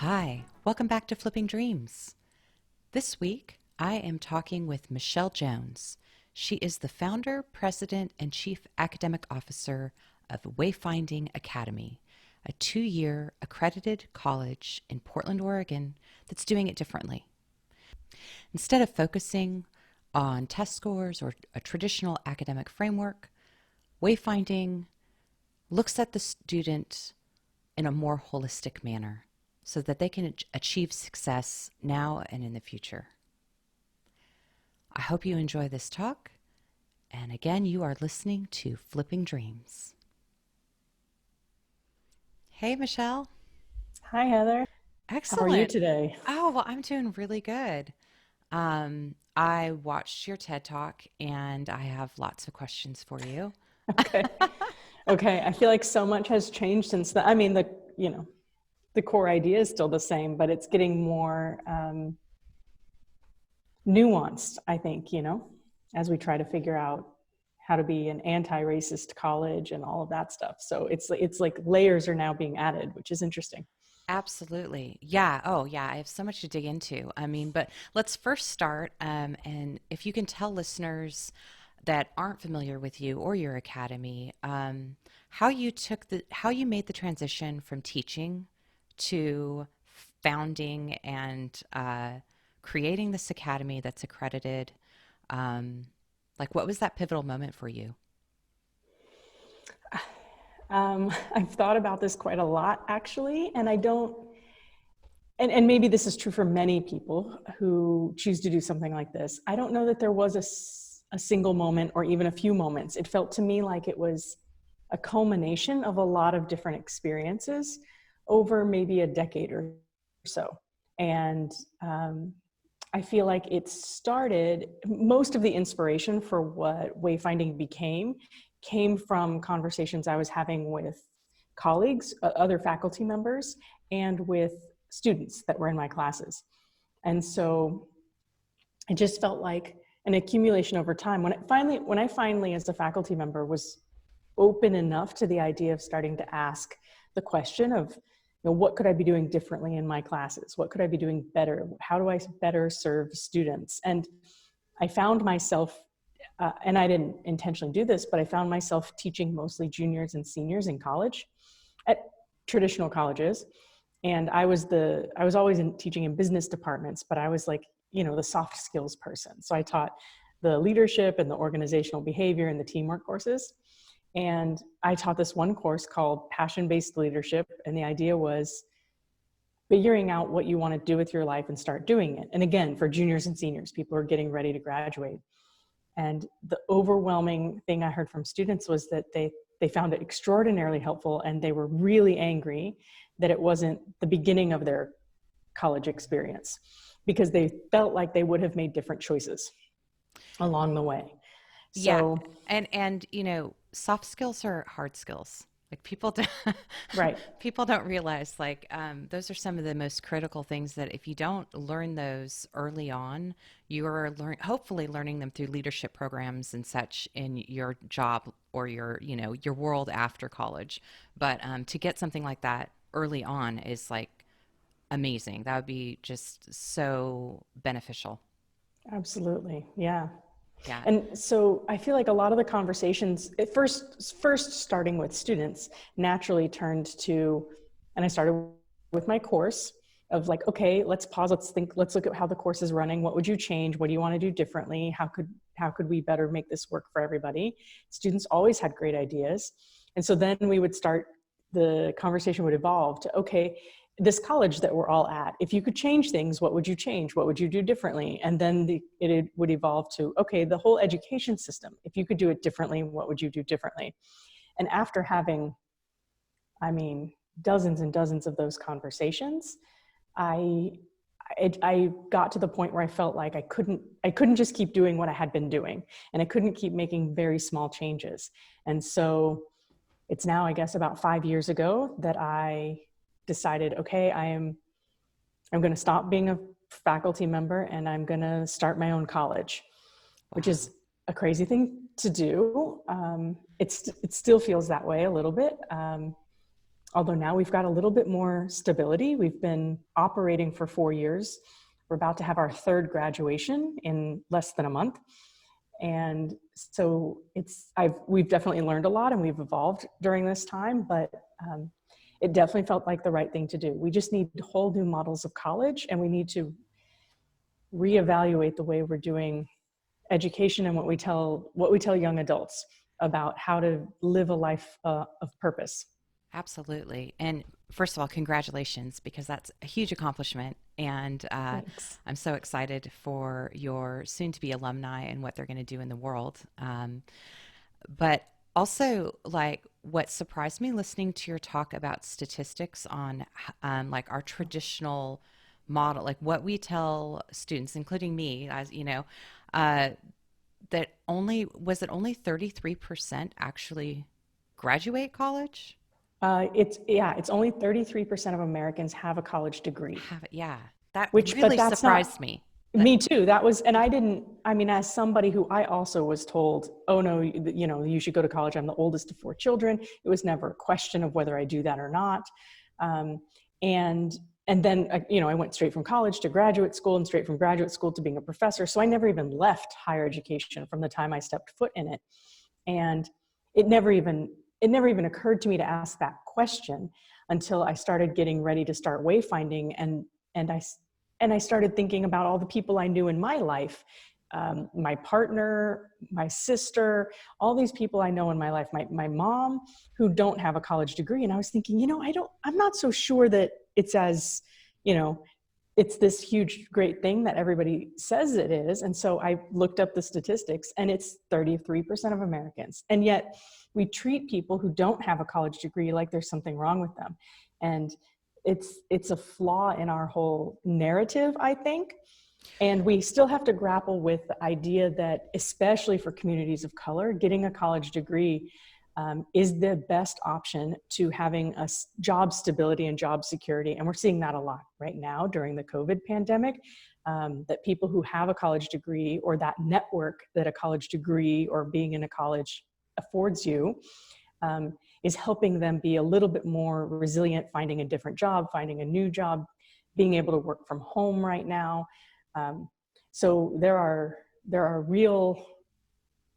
Hi, welcome back to Flipping Dreams. This week, I am talking with Michelle Jones. She is the founder, president, and chief academic officer of Wayfinding Academy, a 2-year accredited college in Portland, Oregon that's doing it differently. Instead of focusing on test scores or a traditional academic framework, Wayfinding looks at the student in a more holistic manner so that they can achieve success now and in the future. I hope you enjoy this talk. And again, you are listening to Flipping Dreams. Hey, Michelle. Hi, Heather. How are you Excellent. today? Oh, well, I'm doing really good. I watched your TED Talk and I have lots of questions for you. Okay. Okay. I feel like so much has changed since then. I mean, the core idea is still the same, but it's getting more nuanced, I think, as we try to figure out how to be an anti-racist college and all of that stuff. So it's like layers are now being added, which is interesting. Absolutely. Yeah. Oh, yeah. I have so much to dig into. But let's first start. And if you can tell listeners that aren't familiar with you or your academy, how you made the transition from teaching to founding and creating this academy that's accredited. Um, like, what was that pivotal moment for you? I've thought about this quite a lot, actually, and I don't, and maybe this is true for many people who choose to do something like this. I don't know that there was a single moment or even a few moments. It felt to me like it was a culmination of a lot of different experiences over maybe a decade or so. And I feel like it started, most of the inspiration for what wayfinding became came from conversations I was having with colleagues, other faculty members, and with students that were in my classes. And so it just felt like an accumulation over time. When I finally, as a faculty member, was open enough to the idea of starting to ask the question of, what could I be doing differently in my classes? What could I be doing better? How do I better serve students? And I found myself, and I didn't intentionally do this, but I found myself teaching mostly juniors and seniors in college at traditional colleges. And I was always teaching in business departments, but I was like, the soft skills person. So I taught the leadership and the organizational behavior and the teamwork courses. And I taught this one course called Passion-Based Leadership. And the idea was figuring out what you want to do with your life and start doing it. And again, for juniors and seniors, people are getting ready to graduate. And the overwhelming thing I heard from students was that they found it extraordinarily helpful, and they were really angry that it wasn't the beginning of their college experience, because they felt like they would have made different choices along the way. Yeah, So, and soft skills are hard skills. Like people don't, right. people don't realize those are some of the most critical things that if you don't learn those early on, you are hopefully learning them through leadership programs and such in your job or your world after college. But to get something like that early on is like amazing. That would be just so beneficial. Absolutely. Yeah. Yeah. And so I feel like a lot of the conversations at first starting with students naturally turned to, and I started with my course of like, okay, let's pause, let's look at how the course is running. What would you change? What do you want to do differently? How could we better make this work for everybody? Students always had great ideas. And so then the conversation would evolve to, okay, this college that we're all at, if you could change things, what would you change? What would you do differently? And then it would evolve to, okay, the whole education system, if you could do it differently, what would you do differently? And after having, I mean, dozens and dozens of those conversations, I I got to the point where I felt like I couldn't just keep doing what I had been doing, and I couldn't keep making very small changes. And so it's now, I guess, about 5 years ago that I decided, okay, I'm going to stop being a faculty member and I'm going to start my own college, which Wow. is a crazy thing to do. It still feels that way a little bit. Although now we've got a little bit more stability. We've been operating for 4 years. We're about to have our third graduation in less than a month. And so we've definitely learned a lot and we've evolved during this time, but it definitely felt like the right thing to do. We just need whole new models of college, and we need to reevaluate the way we're doing education and what we tell young adults about how to live a life of purpose. Absolutely. And first of all, congratulations, because that's a huge accomplishment. And Thanks. I'm so excited for your soon to be alumni and what they're going to do in the world. But also, like, what surprised me listening to your talk about statistics on like our traditional model, like what we tell students, including me, as you know, uh, that only 33% actually graduate college? It's only 33% of Americans have a college degree, Have it, yeah. That but really that's not, surprised me. That me too. That was, and I mean, as somebody who I also was told, oh no, you should go to college. I'm the oldest of 4 children. It was never a question of whether I do that or not. Um, and, and then, I went straight from college to graduate school and straight from graduate school to being a professor. So I never even left higher education from the time I stepped foot in it. And it never even occurred to me to ask that question until I started getting ready to start wayfinding, and I started thinking about all the people I knew in my life, my partner, my sister, all these people I know in my life, my mom, who don't have a college degree. And I was thinking, I'm not so sure that it's as, it's this huge, great thing that everybody says it is. And so I looked up the statistics, and it's 33% of Americans. And yet we treat people who don't have a college degree like there's something wrong with them. And it's a flaw in our whole narrative, I think. And we still have to grapple with the idea that, especially for communities of color, getting a college degree is the best option to having job stability and job security. And we're seeing that a lot right now during the COVID pandemic, that people who have a college degree, or that network that a college degree or being in a college affords you, is helping them be a little bit more resilient, finding a different job, finding a new job, being able to work from home right now. So there are real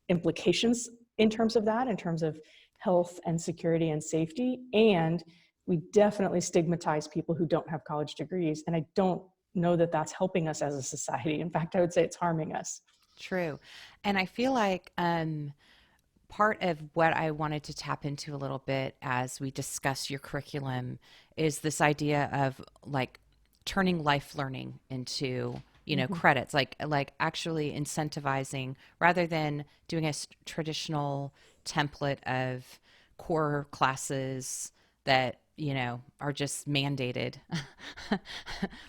implications in terms of that, in terms of health and security and safety. And we definitely stigmatize people who don't have college degrees. And I don't know that that's helping us as a society. In fact, I would say it's harming us. True. And I feel like part of what I wanted to tap into a little bit as we discuss your curriculum is this idea of like turning life learning into, credits, like actually incentivizing, rather than doing a traditional template of core classes that are just mandated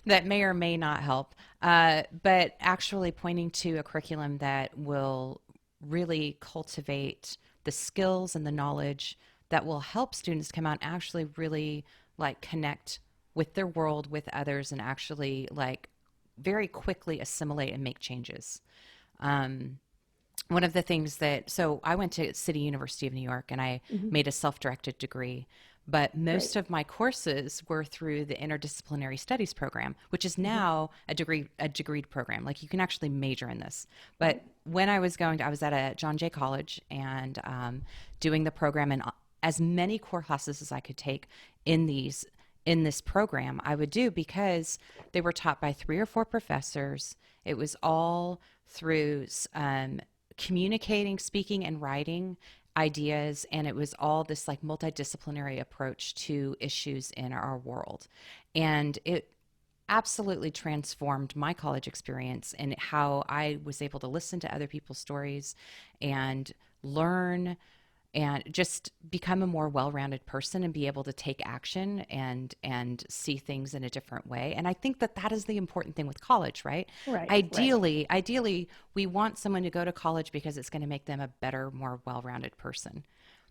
that may or may not help, but actually pointing to a curriculum that will really cultivate the skills and the knowledge that will help students come out and actually really like connect with their world, with others, and actually like very quickly assimilate and make changes. Um, One of the things so I went to City University of New York, and I made a self-directed degree, but most Great. of my courses were through the interdisciplinary studies program, which is now a degreed program. Like you can actually major in this. But when I was I was at a John Jay College, and doing the program, and as many core classes as I could take in this program, I would do, because they were taught by 3 or 4 professors. It was all through communicating, speaking, and writing ideas, and it was all this like multidisciplinary approach to issues in our world. And it absolutely transformed my college experience and how I was able to listen to other people's stories and learn and just become a more well-rounded person and be able to take action and see things in a different way. And I think that that is the important thing with college, right? Right. Ideally, we want someone to go to college because it's going to make them a better, more well-rounded person.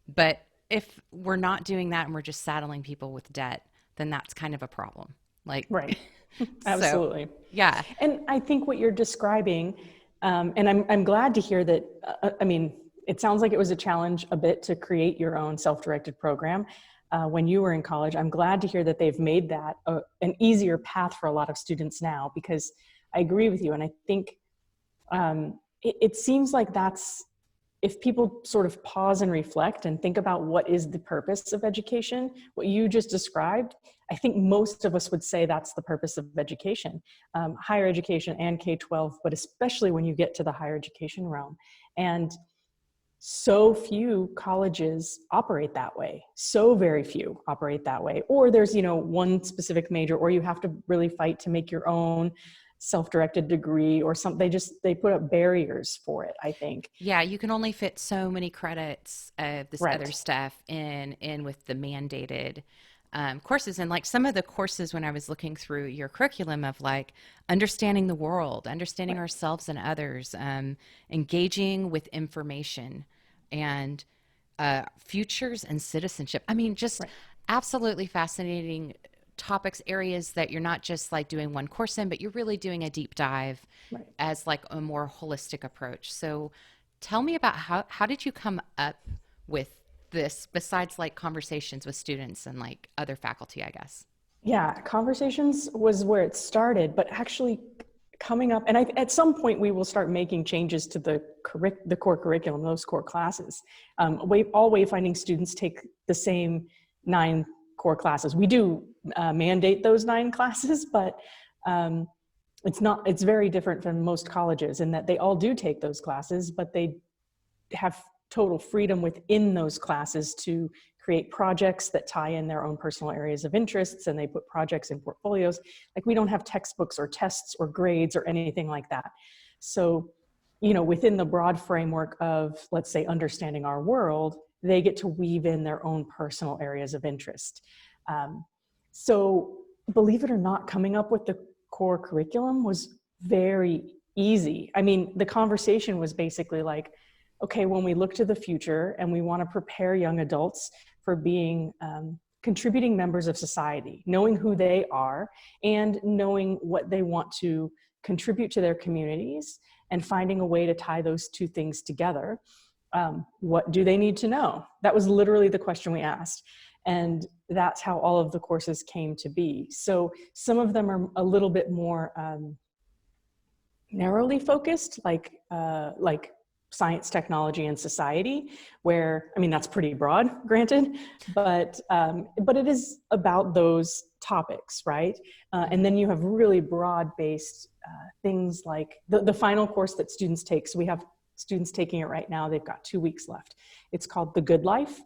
But if we're not doing that and we're just saddling people with debt, then that's kind of a problem. Like, Right. so Absolutely. yeah, And I think what you're describing, and I'm glad to hear that. I mean, it sounds like it was a challenge a bit to create your own self-directed program. when you were in college. I'm glad to hear that they've made that an easier path for a lot of students now, because I agree with you. And I think it seems like that's, if people sort of pause and reflect and think about what is the purpose of education, what you just described, I think most of us would say that's the purpose of education, higher education and K-12, but especially when you get to the higher education realm. And so few colleges operate that way. So very few operate that way. Or there's, one specific major, or you have to really fight to make your own self-directed degree or something. They put up barriers for it, I think. Yeah, you can only fit so many credits of this other Right. stuff in with the mandated courses. And like some of the courses when I was looking through your curriculum of like understanding the world, understanding Right. ourselves and others, engaging with information, and futures and citizenship. I mean, just Right. absolutely fascinating topics, areas that you're not just like doing one course in, but you're really doing a deep dive Right. as like a more holistic approach. So tell me about how did you come up with this besides like conversations with students and like other faculty, I guess. Yeah, conversations was where it started, but actually coming up, and at some point we will start making changes to the core curriculum, those core classes. All wayfinding students take the same 9 core classes. We do mandate those 9 classes, but it's very different from most colleges in that they all do take those classes, but they have total freedom within those classes to create projects that tie in their own personal areas of interests, and they put projects in portfolios. Like, we don't have textbooks or tests or grades or anything like that. So, within the broad framework of, let's say, understanding our world, they get to weave in their own personal areas of interest. So believe it or not, coming up with the core curriculum was very easy. I mean, the conversation was basically like, okay, when we look to the future and we want to prepare young adults for being contributing members of society, knowing who they are and knowing what they want to contribute to their communities, and finding a way to tie those two things together. What do they need to know? That was literally the question we asked. And that's how all of the courses came to be. So some of them are a little bit more narrowly focused, like science, technology, and society, where, I mean, that's pretty broad, granted, but it is about those topics, right? And then you have really broad-based things like the final course that students take. So we have students taking it right now. They've got 2 weeks left. It's called The Good Life.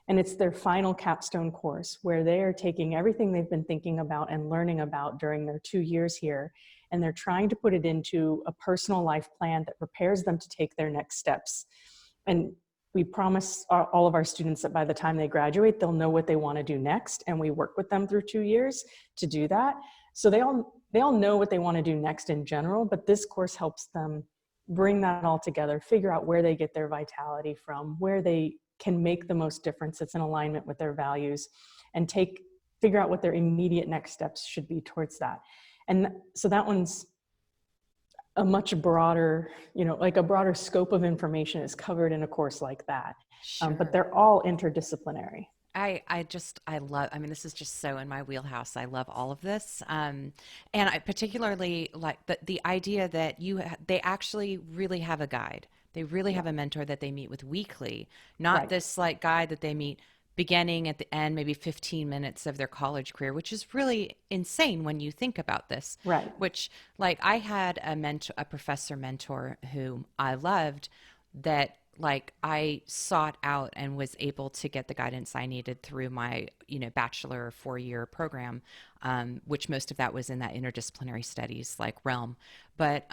And it's their final capstone course where they are taking everything they've been thinking about and learning about during their 2 years here, and they're trying to put it into a personal life plan that prepares them to take their next steps. And we promise all of our students that by the time they graduate, they'll know what they want to do next, and we work with them through 2 years to do that. So they all know what they want to do next in general, but this course helps them bring that all together, figure out where they get their vitality from, where they can make the most difference that's in alignment with their values, and figure out what their immediate next steps should be towards that. And so that one's a much broader, like a broader scope of information is covered in a course like that. Sure. But they're all interdisciplinary. I love, I mean, this is just so in my wheelhouse. I love all of this. And I particularly like the idea that they actually really have a guide. They really have a mentor that they meet with weekly, not Right. this like guide that they meet beginning at the end, maybe 15 minutes of their college career, which is really insane when you think about this. Right. Which, like, I had a professor mentor whom I loved, that like I sought out and was able to get the guidance I needed through my, bachelor 4-year program, which most of that was in that interdisciplinary studies like realm. But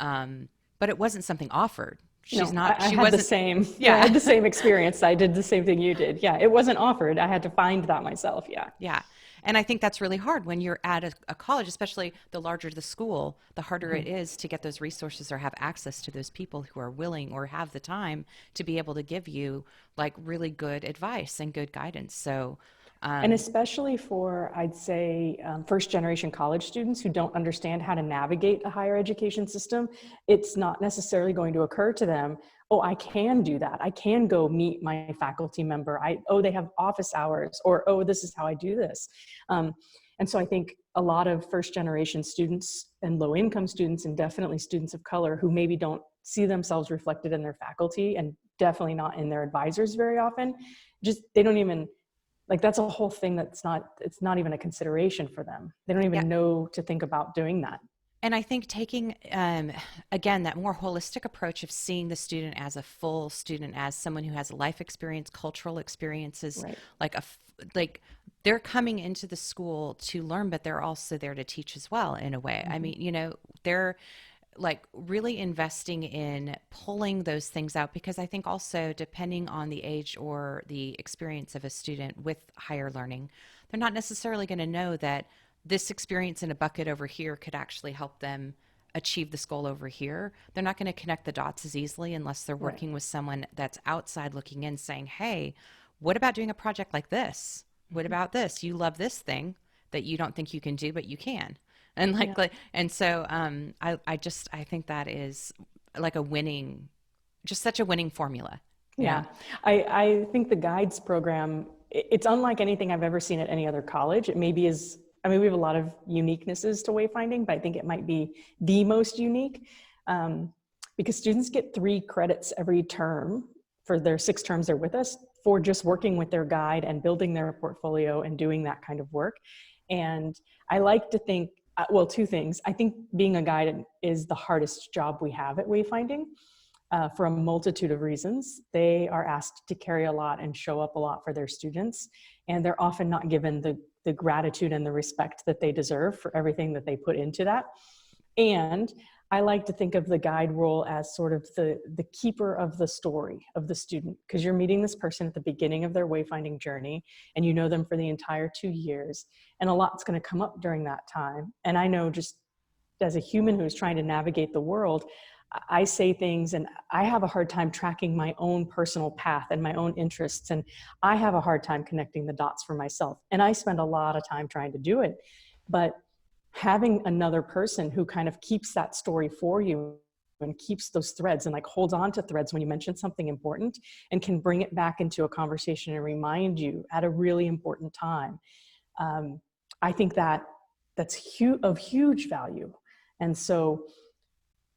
it wasn't something offered. She's No, not, I she had the wasn't, same, I yeah. had the same experience. I did the same thing you did. Yeah, it wasn't offered. I had to find that myself. Yeah. Yeah. And I think that's really hard when you're at a college, especially the larger the school, the harder it is to get those resources or have access to those people who are willing or have the time to be able to give you like really good advice and good guidance. So And especially for, I'd say, first generation college students who don't understand how to navigate a higher education system, it's not necessarily going to occur to them, oh, I can do that. I can go meet my faculty member. Oh, they have office hours, or, oh, this is how I do this. And so I think a lot of first generation students and low income students, and definitely students of color who maybe don't see themselves reflected in their faculty and definitely not in their advisors very often, just, they don't even, like, that's a whole thing it's not even a consideration for them. They don't Yeah. even know to think about doing that. And I think taking, again, that more holistic approach of seeing the student as a full student, as someone who has a life experience, cultural experiences, Right. like they're coming into the school to learn, but they're also there to teach as well in a way. I mean, they're like really investing in pulling those things out, because I think also depending on the age or the experience of a student with higher learning, they're not necessarily going to know that this experience in a bucket over here could actually help them achieve this goal over here. They're not going to connect the dots as easily unless they're Right. working with someone that's outside looking in saying, hey, what about doing a project like this? What about this? You love this thing that you don't think you can do, but you can. And Yeah. and so I think that is like a winning, just such a winning formula. Yeah. I think the guides program, it's unlike anything I've ever seen at any other college. It maybe is, I mean, we have a lot of uniquenesses to wayfinding, but I think it might be the most unique, because students get 3 credits every term for their 6 terms they're with us for just working with their guide and building their portfolio and doing that kind of work. And I like to think, well, 2 things. I think being a guide is the hardest job we have at wayfinding. For a multitude of reasons. They are asked to carry a lot and show up a lot for their students, and they're often not given the gratitude and the respect that they deserve for everything that they put into that. And I like to think of the guide role as sort of the keeper of the story of the student, because you're meeting this person at the beginning of their wayfinding journey, and you know them for the entire 2 years, and a lot's going to come up during that time. And I know, just as a human who's trying to navigate the world, I say things and I have a hard time tracking my own personal path and my own interests. And I have a hard time connecting the dots for myself. And I spend a lot of time trying to do it. But having another person who kind of keeps that story for you and keeps those threads and like holds on to threads when you mention something important and can bring it back into a conversation and remind you at a really important time. I think that's of huge value. And so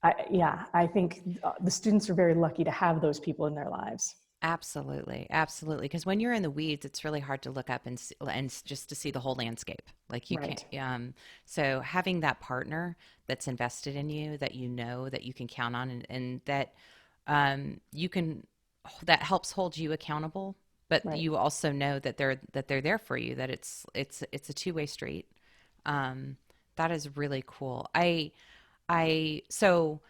I think the students are very lucky to have those people in their lives. Absolutely, absolutely. Because when you're in the weeds, it's really hard to look up and just to see the whole landscape. Like you can't. Right. So having that partner that's invested in you, that you know that you can count on, and that you can, that helps hold you accountable. But Right. you also know that they're there for you. That it's a two-way street. That is really cool. So.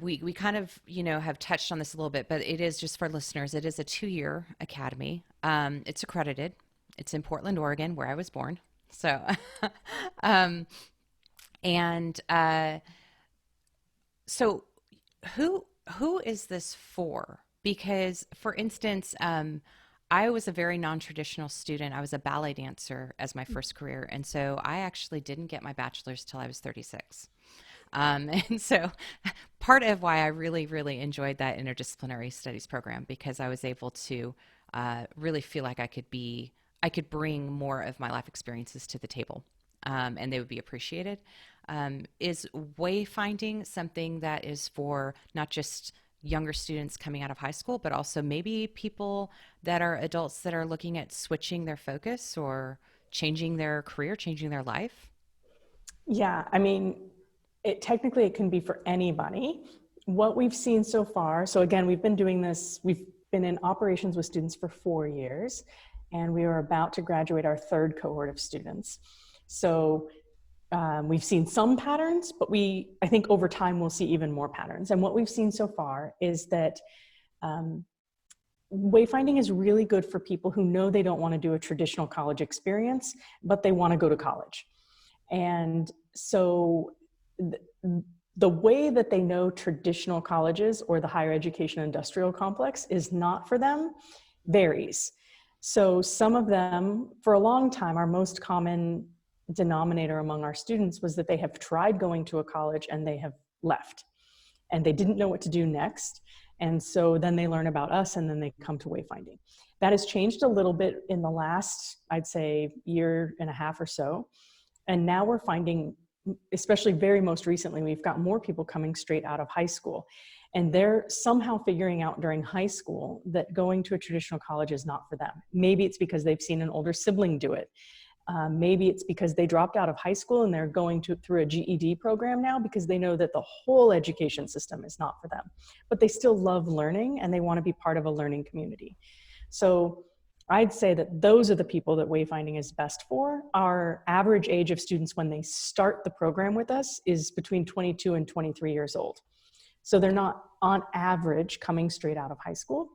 We kind of, have touched on this a little bit, but it is just for listeners. It is a 2-year academy. It's accredited. It's in Portland, Oregon, where I was born. So, um, and so who is this for? Because, for instance, I was a very non-traditional student. I was a ballet dancer as my first career, and so I actually didn't get my bachelor's till I was 36. And so part of why I really, really enjoyed that interdisciplinary studies program, because I was able to really feel like I could bring more of my life experiences to the table, and they would be appreciated. Is wayfinding something that is for not just younger students coming out of high school, but also maybe people that are adults that are looking at switching their focus or changing their career, changing their life? Yeah, I mean, technically it can be for anybody. What we've seen so far, so again, we've been in operations with students for 4 years, and we are about to graduate our 3rd cohort of students. So we've seen some patterns, but I think over time we'll see even more patterns. And what we've seen so far is that wayfinding is really good for people who know they don't want to do a traditional college experience, but they want to go to college. And so the way that they know traditional colleges or the higher education industrial complex is not for them varies. So some of them, for a long time, our most common denominator among our students was that they have tried going to a college and they have left and they didn't know what to do next. And so then they learn about us and then they come to Wayfinding. That has changed a little bit in the last, I'd say, year and a half or so. And now we're finding, especially very most recently, we've got more people coming straight out of high school. And they're somehow figuring out during high school that going to a traditional college is not for them. Maybe it's because they've seen an older sibling do it. Maybe it's because they dropped out of high school and they're going through a GED program now because they know that the whole education system is not for them. But they still love learning and they want to be part of a learning community. So I'd say that those are the people that Wayfinding is best for. Our average age of students when they start the program with us is between 22 and 23 years old. So they're not on average coming straight out of high school.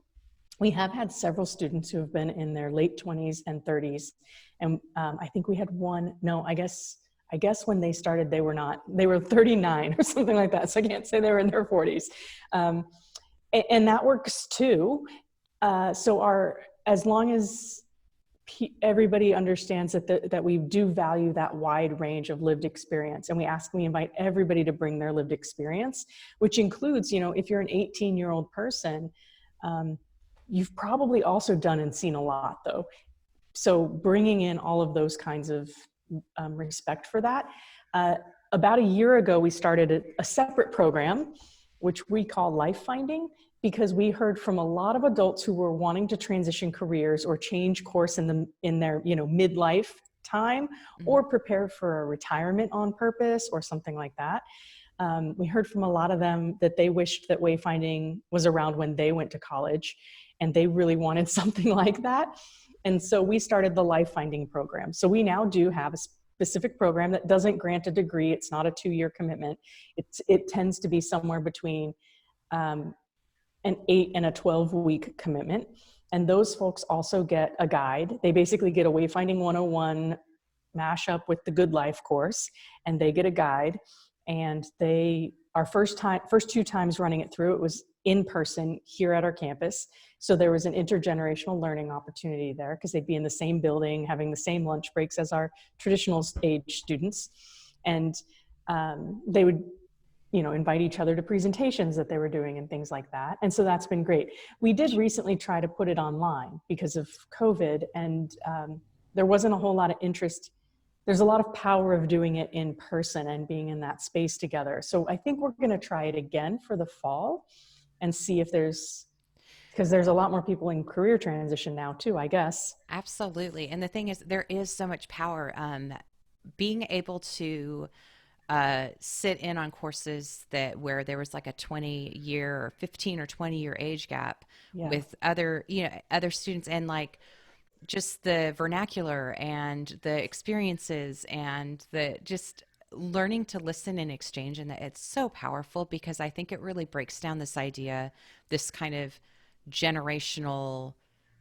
We have had several students who have been in their late 20s and 30s. And I think we had one, no, I guess when they started, they were 39 or something like that. So I can't say they were in their 40s. And that works too. So as long as everybody understands that we do value that wide range of lived experience, and we invite everybody to bring their lived experience, which includes, if you're an 18-year-old person, you've probably also done and seen a lot though. So bringing in all of those kinds of respect for that. About a year ago, we started a separate program, which we call Life Finding, because we heard from a lot of adults who were wanting to transition careers or change course in their midlife time, or prepare for a retirement on purpose or something like that. We heard from a lot of them that they wished that Wayfinding was around when they went to college, and they really wanted something like that. And so we started the Life Finding program. So we now do have a specific program that doesn't grant a degree. It's not a 2-year commitment. It tends to be somewhere between an 8 and a 12-week commitment. And those folks also get a guide. They basically get a Wayfinding 101 mashup with the Good Life course, and they get a guide. And our first 2 times running it through, it was in person here at our campus. So there was an intergenerational learning opportunity there because they'd be in the same building, having the same lunch breaks as our traditional age students. And they would, invite each other to presentations that they were doing and things like that. And so that's been great. We did recently try to put it online because of COVID, and there wasn't a whole lot of interest. There's a lot of power of doing it in person and being in that space together. So I think we're going to try it again for the fall and see if because there's a lot more people in career transition now too, I guess. Absolutely. And the thing is, there is so much power. Being able to sit in on courses where there was like a 20-year or 15 or 20-year age gap with other students, and like just the vernacular and the experiences and the just learning to listen and exchange. And it's so powerful because I think it really breaks down this idea, this kind of generational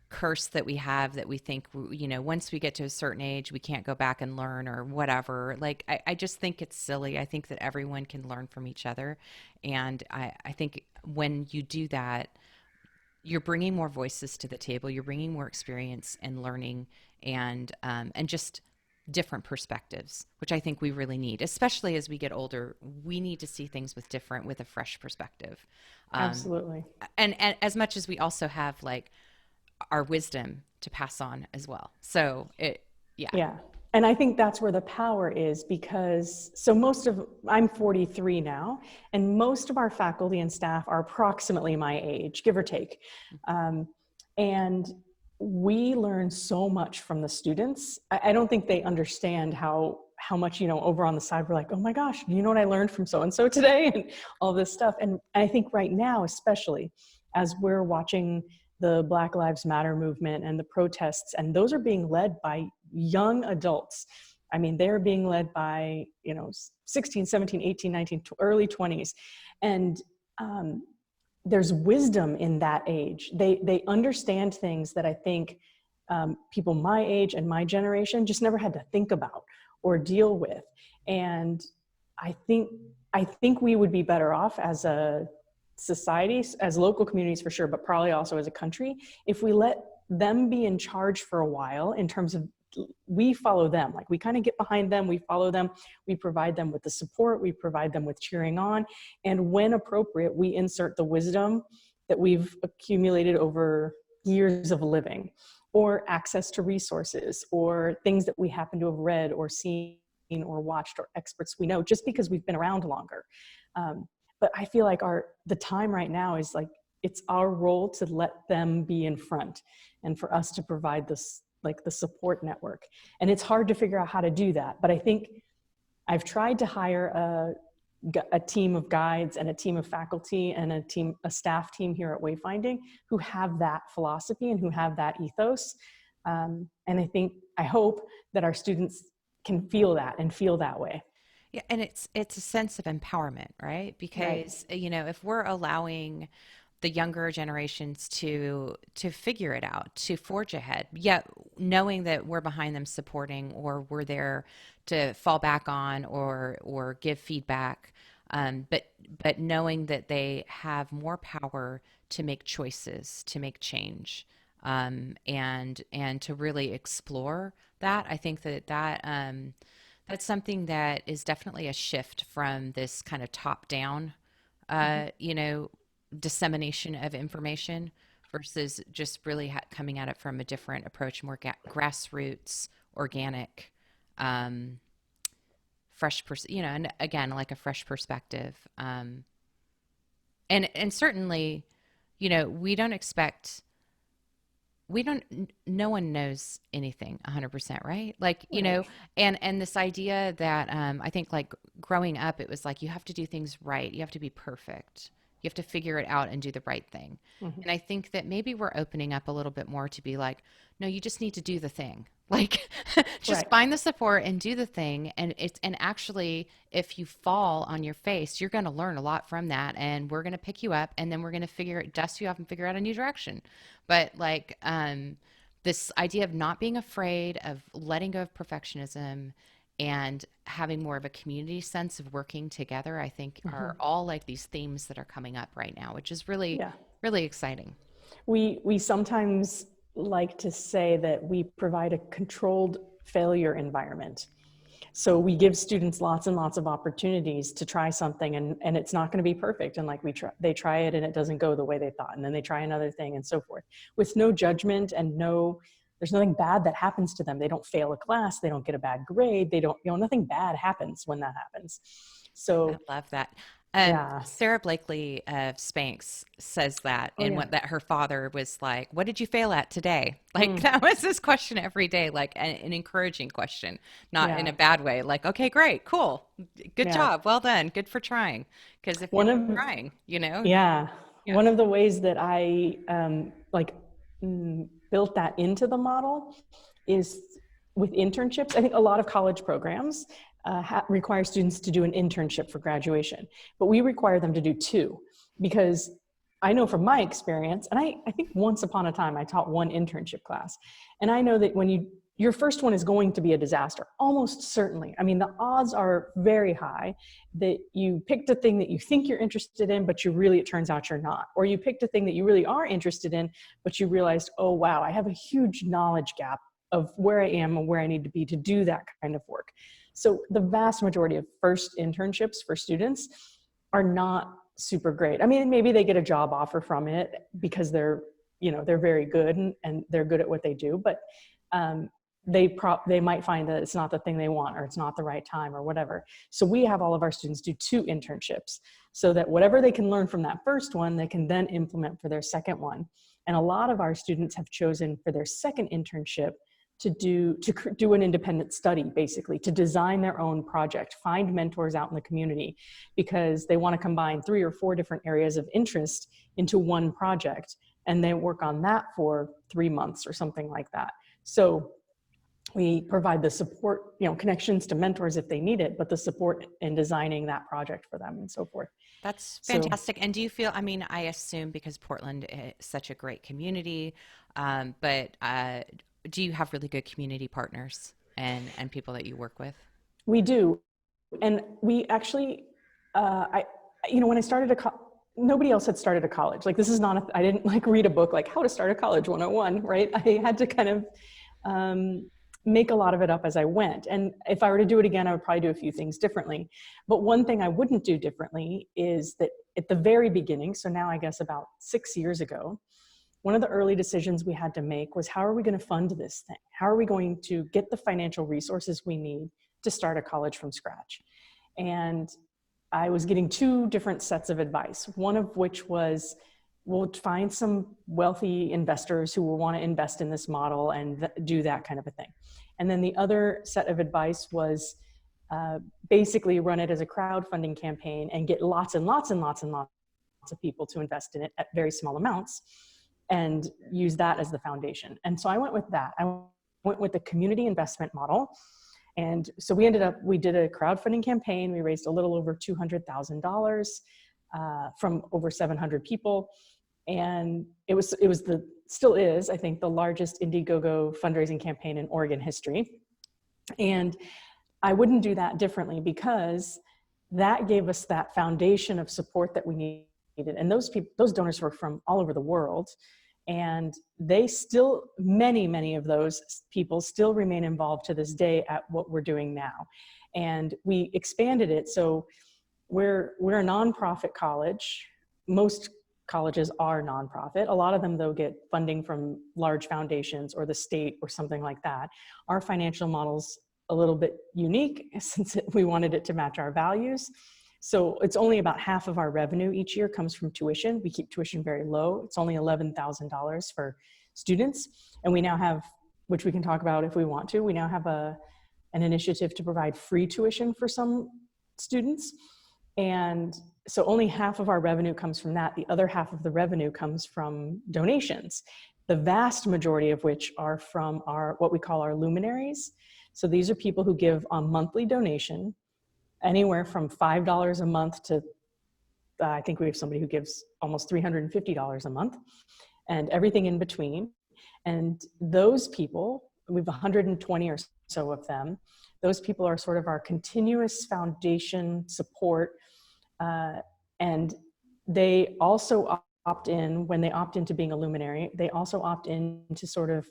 curse that we have, that we think, once we get to a certain age, we can't go back and learn or whatever. Like, I just think it's silly. I think that everyone can learn from each other. And I think when you do that, you're bringing more voices to the table. You're bringing more experience and learning and just different perspectives, which I think we really need, especially as we get older. We need to see things with a fresh perspective. Absolutely. And as much as we also have like our wisdom to pass on as well. So yeah. And I think that's where the power is, because I'm 43 now, and most of our faculty and staff are approximately my age, give or take. And we learn so much from the students. I don't think they understand how much, over on the side, we're like, oh my gosh, you know what I learned from so-and-so today, and all this stuff. And I think right now, especially as we're watching the Black Lives Matter movement and the protests, and those are being led by young adults. I mean, they're being led by, 16, 17, 18, 19, early 20s. And there's wisdom in that age. They understand things that I think people my age and my generation just never had to think about or deal with. And I think we would be better off as a society, as local communities for sure, but probably also as a country, if we let them be in charge for a while in terms of we follow them. Like we kind of get behind them, we follow them, we provide them with the support, we provide them with cheering on. And when appropriate, we insert the wisdom that we've accumulated over years of living, or access to resources, or things that we happen to have read or seen or watched, or experts we know, just because we've been around longer. But I feel like the time right now is like, it's our role to let them be in front, and for us to provide this, like the support network. And it's hard to figure out how to do that. But I think I've tried to hire a team of guides and a team of faculty and a staff team here at Wayfinding who have that philosophy and who have that ethos. And I hope that our students can feel that and feel that way. Yeah, and it's a sense of empowerment, right? Right. Because if we're allowing the younger generations to figure it out, to forge ahead, yet knowing that we're behind them supporting, or we're there to fall back on, or give feedback, but knowing that they have more power to make choices, to make change, and to really explore that. I think that that's something that is definitely a shift from this kind of top down, Mm-hmm. uh, you know, dissemination of information, versus just really coming at it from a different approach, more grassroots, organic, um, and again, like a fresh perspective. And certainly, we don't expect, no one knows anything 100%, right? Like, Right. and this idea that, I think, like, growing up, it was like, you have to do things right, you have to be perfect, you have to figure it out and do the right thing. Mm-hmm. And I think that maybe we're opening up a little bit more to be like, no, you just need to do the thing. Like, just Right. find the support and do the thing. And actually, if you fall on your face, you're going to learn a lot from that. And we're going to pick you up, and then we're going to dust you off and figure out a new direction. But like, this idea of not being afraid of letting go of perfectionism, and having more of a community sense of working together, I think, Mm-hmm. are all like these themes that are coming up right now, which is really, Yeah. really exciting. We sometimes like to say that we provide a controlled failure environment. So we give students lots and lots of opportunities to try something, and it's not going to be perfect. And like they try it and it doesn't go the way they thought. And then they try another thing and so forth, with no judgment, and there's nothing bad that happens to them. They don't fail a class. They don't get a bad grade. They don't, nothing bad happens when that happens. I So love that. yeah. Sarah Blakely of Spanx says that, Oh and yeah. what that her father was like, "What did you fail at today?" Like, Mm, that was his question every day, like an encouraging question, not in yeah. a bad way. Like, "Okay, great, cool, good Yeah. job, well done, good for trying." Because if you're One of trying, Yeah, yeah. one of the ways that I built that into the model is with internships. I think a lot of college programs require students to do an internship for graduation, but we require them to do two, because I know from my experience, and I think once upon a time I taught one internship class, and I know that when your first one is going to be a disaster, almost certainly. I mean, the odds are very high that you picked a thing that you think you're interested in, but it turns out you're not. Or you picked a thing that you really are interested in, but you realized, oh, wow, I have a huge knowledge gap of where I am and where I need to be to do that kind of work. So the vast majority of first internships for students are not super great. I mean, maybe they get a job offer from it because they're very good, and they're good at what they do, but um, they might find that it's not the thing they want, or it's not the right time, or whatever. So we have all of our students do two internships, so that whatever they can learn from that first one, they can then implement for their second one. And a lot of our students have chosen for their second internship to do an independent study, basically to design their own project, find mentors out in the community, because they want to combine 3 or 4 different areas of interest into one project, and they work on that for 3 months or something like that. So we provide the support, connections to mentors if they need it, but the support in designing that project for them and so forth. That's So fantastic. And do you feel, I mean, I assume because Portland is such a great community, but do you have really good community partners and people that you work with? we do. And we actually, when I started nobody else had started a college. Like, this is not, I didn't like read a book like How to Start a College 101, right? I had to kind of make a lot of it up as I went. And if I were to do it again, I would probably do a few things differently. But one thing I wouldn't do differently is that at the very beginning, so now I guess about 6 years ago, one of the early decisions we had to make was, how are we going to fund this thing? How are we going to get the financial resources we need to start a college from scratch? And I was getting two different sets of advice, one of which was, we'll find some wealthy investors who will want to invest in this model and do that kind of a thing. And then the other set of advice was basically run it as a crowdfunding campaign and get lots and lots and lots and lots of people to invest in it at very small amounts and use that as the foundation. And so I went with that. I went with the community investment model. And so we did a crowdfunding campaign. We raised a little over $200,000 from over 700 people. And still is, I think, the largest Indiegogo fundraising campaign in Oregon history. And I wouldn't do that differently, because that gave us that foundation of support that we needed. And those donors were from all over the world. And they still, many of those people still remain involved to this day at what we're doing now. And we expanded it. So we're a nonprofit college. Most colleges are nonprofit. A lot of them, though, get funding from large foundations or the state or something like that. Our financial model's a little bit unique, since we wanted it to match our values. So it's only about half of our revenue each year comes from tuition. We keep tuition very low. It's only $11,000 for students. And we now have, which we can talk about if we want to, we now have an initiative to provide free tuition for some students. And so only half of our revenue comes from that. The other half of the revenue comes from donations, the vast majority of which are from what we call our luminaries. So these are people who give a monthly donation, anywhere from $5 a month to, I think we have somebody who gives almost $350 a month, and everything in between. And those people, we have 120 or so of them. Those people are sort of our continuous foundation support. And they also opt in, when they opt into being a luminary, they also opt in to sort of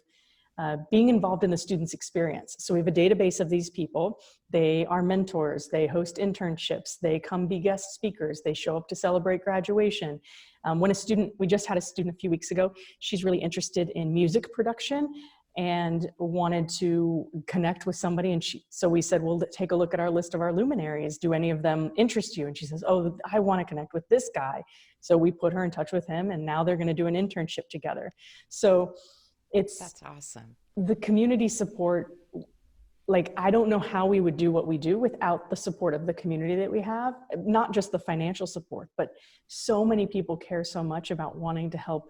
being involved in the student's experience. So we have a database of these people. They are mentors, they host internships, they come be guest speakers, they show up to celebrate graduation. We just had a student a few weeks ago, she's really interested in music production and wanted to connect with somebody. And so we said, well, take a look at our list of our luminaries. Do any of them interest you? And she says, oh, I want to connect with this guy. So we put her in touch with him, and now they're going to do an internship together. So that's awesome. The community support. Like, I don't know how we would do what we do without the support of the community that we have, not just the financial support, but so many people care so much about wanting to help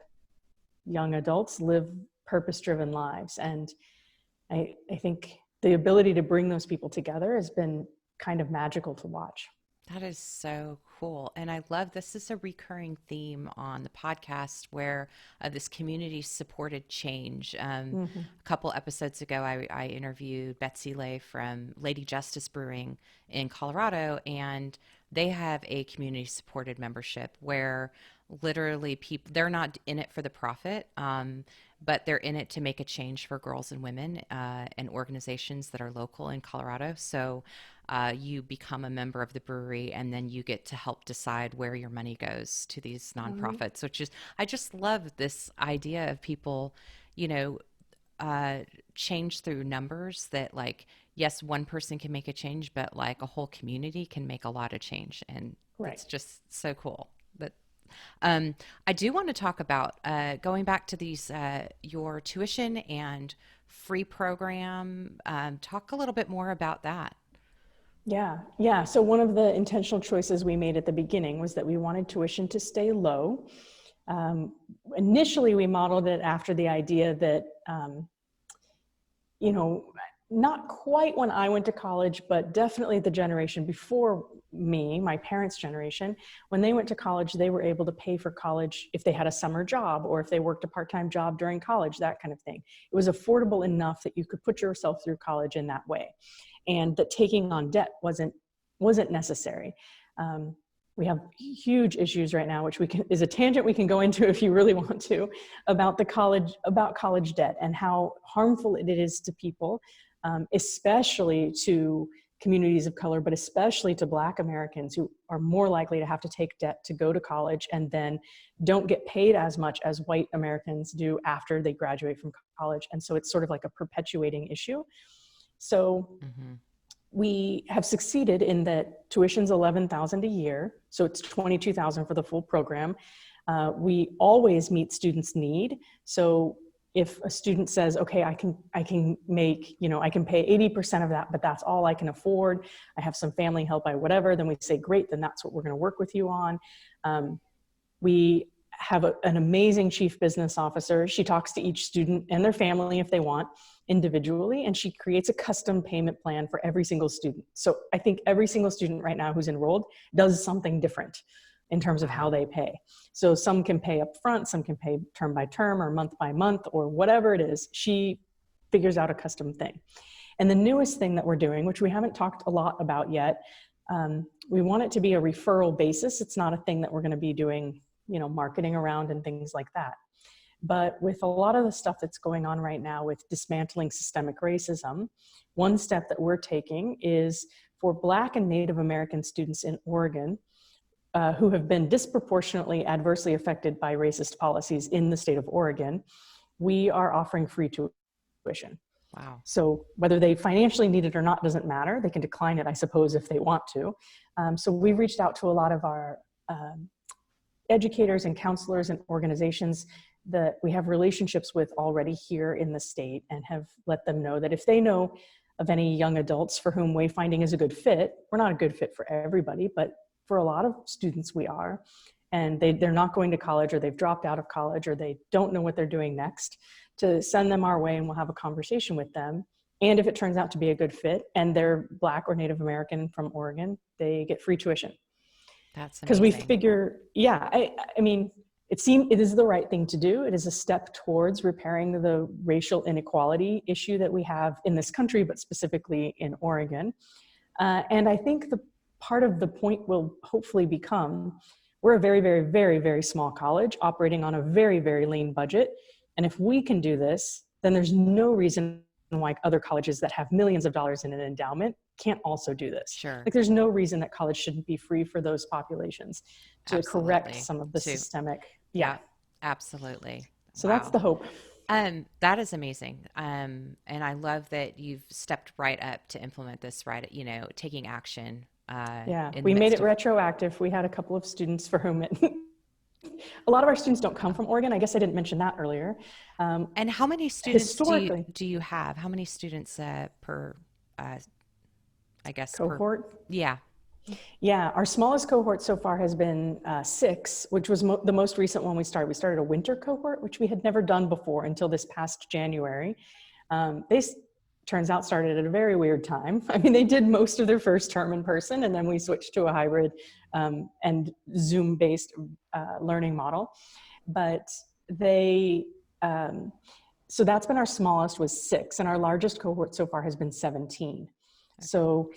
young adults live purpose-driven lives. And I think the ability to bring those people together has been kind of magical to watch. That is so cool. And I love this is a recurring theme on the podcast, where this community supported change. A couple episodes ago, I interviewed Betsy Lay from Lady Justice Brewing in Colorado, and they have a community supported membership where literally they're not in it for the profit, but they're in it to make a change for girls and women and organizations that are local in Colorado. So you become a member of the brewery, and then you get to help decide where your money goes to these nonprofits, which is, I just love this idea of people, change through numbers, that like, yes, one person can make a change, but like a whole community can make a lot of change. And it's just so cool. But I do want to talk about going back to these, your tuition and free program. Talk a little bit more about that. Yeah. So one of the intentional choices we made at the beginning was that we wanted tuition to stay low. Initially, we modeled it after the idea that, not quite when I went to college, but definitely the generation before me, my parents' generation, when they went to college, they were able to pay for college if they had a summer job or if they worked a part-time job during college, that kind of thing. It was affordable enough that you could put yourself through college in that way, and that taking on debt wasn't necessary. we have huge issues right now, which is a tangent we can go into if you really want to, about college debt and how harmful it is to people, especially to communities of color, but especially to Black Americans who are more likely to have to take debt to go to college and then don't get paid as much as white Americans do after they graduate from college. And so it's sort of like a perpetuating issue. So we have succeeded in that tuition's $11,000 a year. So it's $22,000 for the full program. We always meet students' need. So if a student says, okay, I can make, I can pay 80% of that, but that's all I can afford. I have some family help, whatever. Then we say, great, then that's what we're going to work with you on. We have an amazing chief business officer. She talks to each student and their family if they want individually, and she creates a custom payment plan for every single student. So I think every single student right now who's enrolled does something different in terms of how they pay. So some can pay up front, some can pay term by term or month by month or whatever it is. She figures out a custom thing. And the newest thing that we're doing, which we haven't talked a lot about yet, we want it to be a referral basis. It's not a thing that we're going to be doing, marketing around and things like that. But with a lot of the stuff that's going on right now with dismantling systemic racism, one step that we're taking is for Black and Native American students in Oregon who have been disproportionately adversely affected by racist policies in the state of Oregon, we are offering free tuition. Wow. So whether they financially need it or not doesn't matter. They can decline it, I suppose, if they want to. So we've reached out to a lot of our educators and counselors and organizations that we have relationships with already here in the state, and have let them know that if they know of any young adults for whom wayfinding is a good fit, we're not a good fit for everybody, but for a lot of students we are, and they're not going to college, or they've dropped out of college, or they don't know what they're doing next, to send them our way and we'll have a conversation with them. And if it turns out to be a good fit and they're Black or Native American from Oregon, they get free tuition. That's amazing. Because we figure, I mean, it is the right thing to do. It is a step towards repairing the racial inequality issue that we have in this country, but specifically in Oregon. And I think the part of the point will hopefully become, we're a very, very, very, very small college operating on a very, very lean budget. And if we can do this, then there's no reason why other colleges that have millions of dollars in an endowment can't also do this. Sure. Like, there's no reason that college shouldn't be free for those populations to Absolutely. correct some of the systemic. Yeah, absolutely. So Wow. that's the hope. That is amazing. And I love that you've stepped right up to implement this, right? Taking action. We made it retroactive. We had a couple of students for whom a lot of our students don't come from Oregon. I guess I didn't mention that earlier. And how many students do you have? How many students per, cohort? Yeah. Yeah, our smallest cohort so far has been 6, which was the most recent one we started. We started a winter cohort, which we had never done before until this past January. They, turns out, started at a very weird time. I mean, they did most of their first term in person, and then we switched to a hybrid and Zoom-based learning model. But so that's been our smallest, was 6, and our largest cohort so far has been 17. Okay. So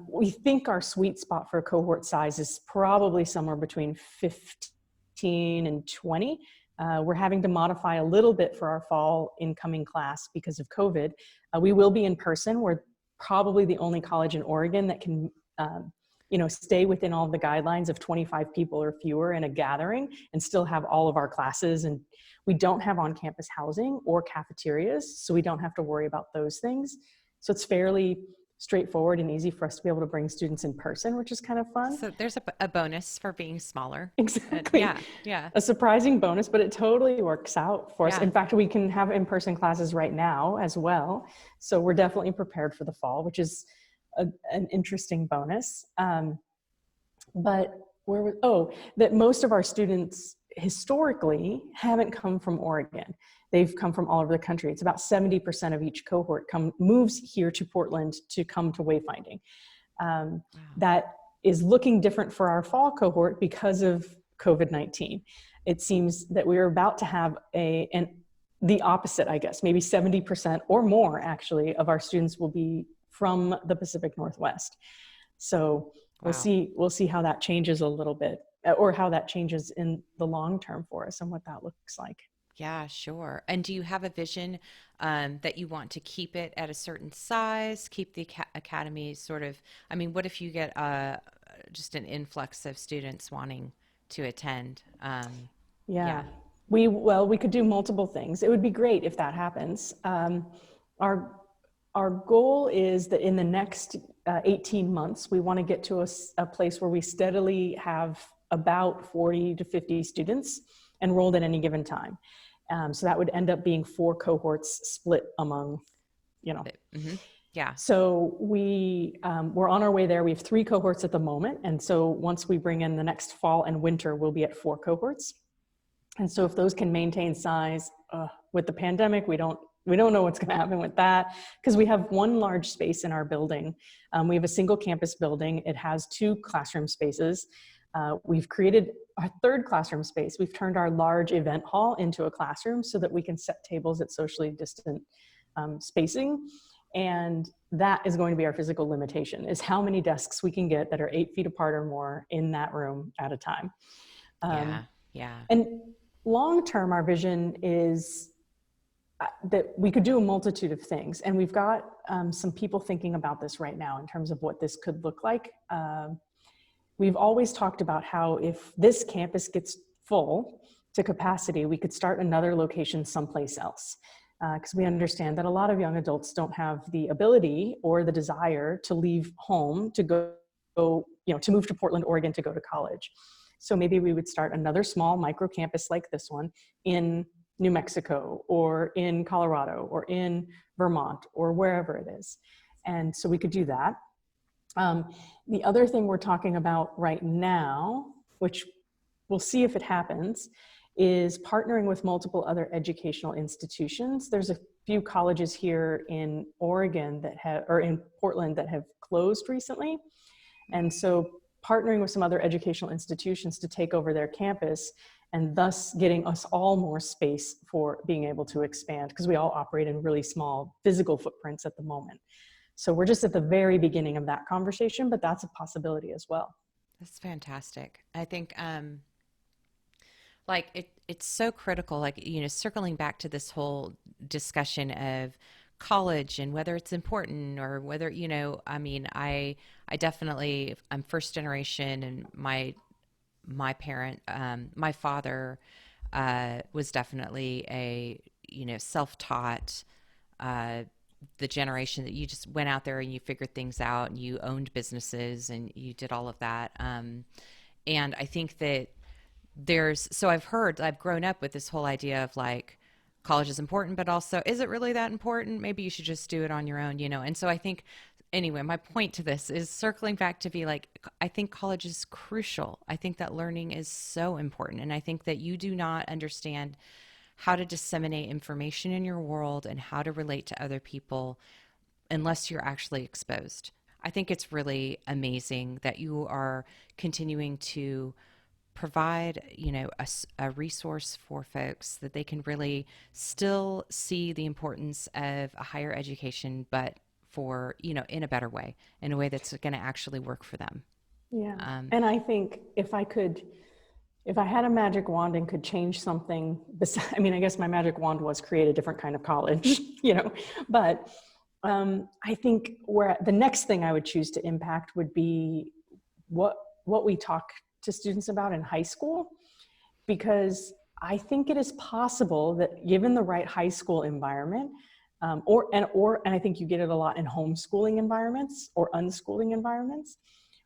we think our sweet spot for cohort size is probably somewhere between 15 and 20. We're having to modify a little bit for our fall incoming class because of COVID. We will be in person. We're probably the only college in Oregon that can, stay within all the guidelines of 25 people or fewer in a gathering and still have all of our classes. And we don't have on-campus housing or cafeterias, so we don't have to worry about those things. So it's fairly straightforward and easy for us to be able to bring students in person, which is kind of fun. So there's a bonus for being smaller. Exactly. Yeah. A surprising bonus, but it totally works out for us. Yeah. In fact, we can have in-person classes right now as well. So we're definitely prepared for the fall, which is an interesting bonus. But that most of our students historically haven't come from Oregon. They've come from all over the country. It's about 70% of each cohort moves here to Portland to come to wayfinding. Wow. That is looking different for our fall cohort because of COVID-19. It seems that we're about to have the opposite, I guess, maybe 70% or more actually of our students will be from the Pacific Northwest. So Wow. We'll see how that changes a little bit, or how that changes in the long term for us and what that looks like. Yeah, sure. And do you have a vision that you want to keep it at a certain size, keep the academy sort of, I mean, what if you get just an influx of students wanting to attend? Yeah. Yeah, we could do multiple things. It would be great if that happens. Our our goal is that in the next 18 months, we want to get to a place where we steadily have about 40 to 50 students enrolled at any given time. So that would end up being 4 cohorts split among, you know. Mm-hmm. Yeah. So we're on our way there. We have 3 cohorts at the moment. And so once we bring in the next fall and winter, we'll be at 4 cohorts. And so if those can maintain size with the pandemic, we don't know what's going to happen with that, because we have one large space in our building. We have a single campus building. It has 2 classroom spaces. We've created a 3rd classroom space. We've turned our large event hall into a classroom so that we can set tables at socially distant spacing. And that is going to be our physical limitation, is how many desks we can get that are 8 feet apart or more in that room at a time. Yeah. Yeah. And long term, our vision is that we could do a multitude of things. And we've got some people thinking about this right now in terms of what this could look like. We've always talked about how if this campus gets full to capacity, we could start another location someplace else. Because we understand that a lot of young adults don't have the ability or the desire to leave home to go, to move to Portland, Oregon to go to college. So maybe we would start another small micro campus like this one in New Mexico or in Colorado or in Vermont or wherever it is. And so we could do that. The other thing we're talking about right now, which we'll see if it happens, is partnering with multiple other educational institutions. There's a few colleges here in Oregon or in Portland that have closed recently. And so partnering with some other educational institutions to take over their campus, and thus getting us all more space for being able to expand, because we all operate in really small physical footprints at the moment. So we're just at the very beginning of that conversation, but that's a possibility as well. That's fantastic. I think it's so critical, circling back to this whole discussion of college and whether it's important, or whether, I definitely, I'm first generation, and my parent, my father was definitely a, self-taught, the generation that you just went out there and you figured things out and you owned businesses and you did all of that. And I think that I've grown up with this whole idea of college is important, but also, is it really that important? Maybe you should just do it on your own, And so I think, anyway, my point to this is circling back to be I think college is crucial. I think that learning is so important. And I think that you do not understand how to disseminate information in your world and how to relate to other people unless you're actually exposed. I think it's really amazing that you are continuing to provide, a resource for folks that they can really still see the importance of a higher education, but for, in a better way, in a way that's going to actually work for them. Yeah. And I think if I had a magic wand and could change something, I guess my magic wand was create a different kind of college, but I think the next thing I would choose to impact would be what we talk to students about in high school, because I think it is possible that given the right high school environment, and I think you get it a lot in homeschooling environments or unschooling environments,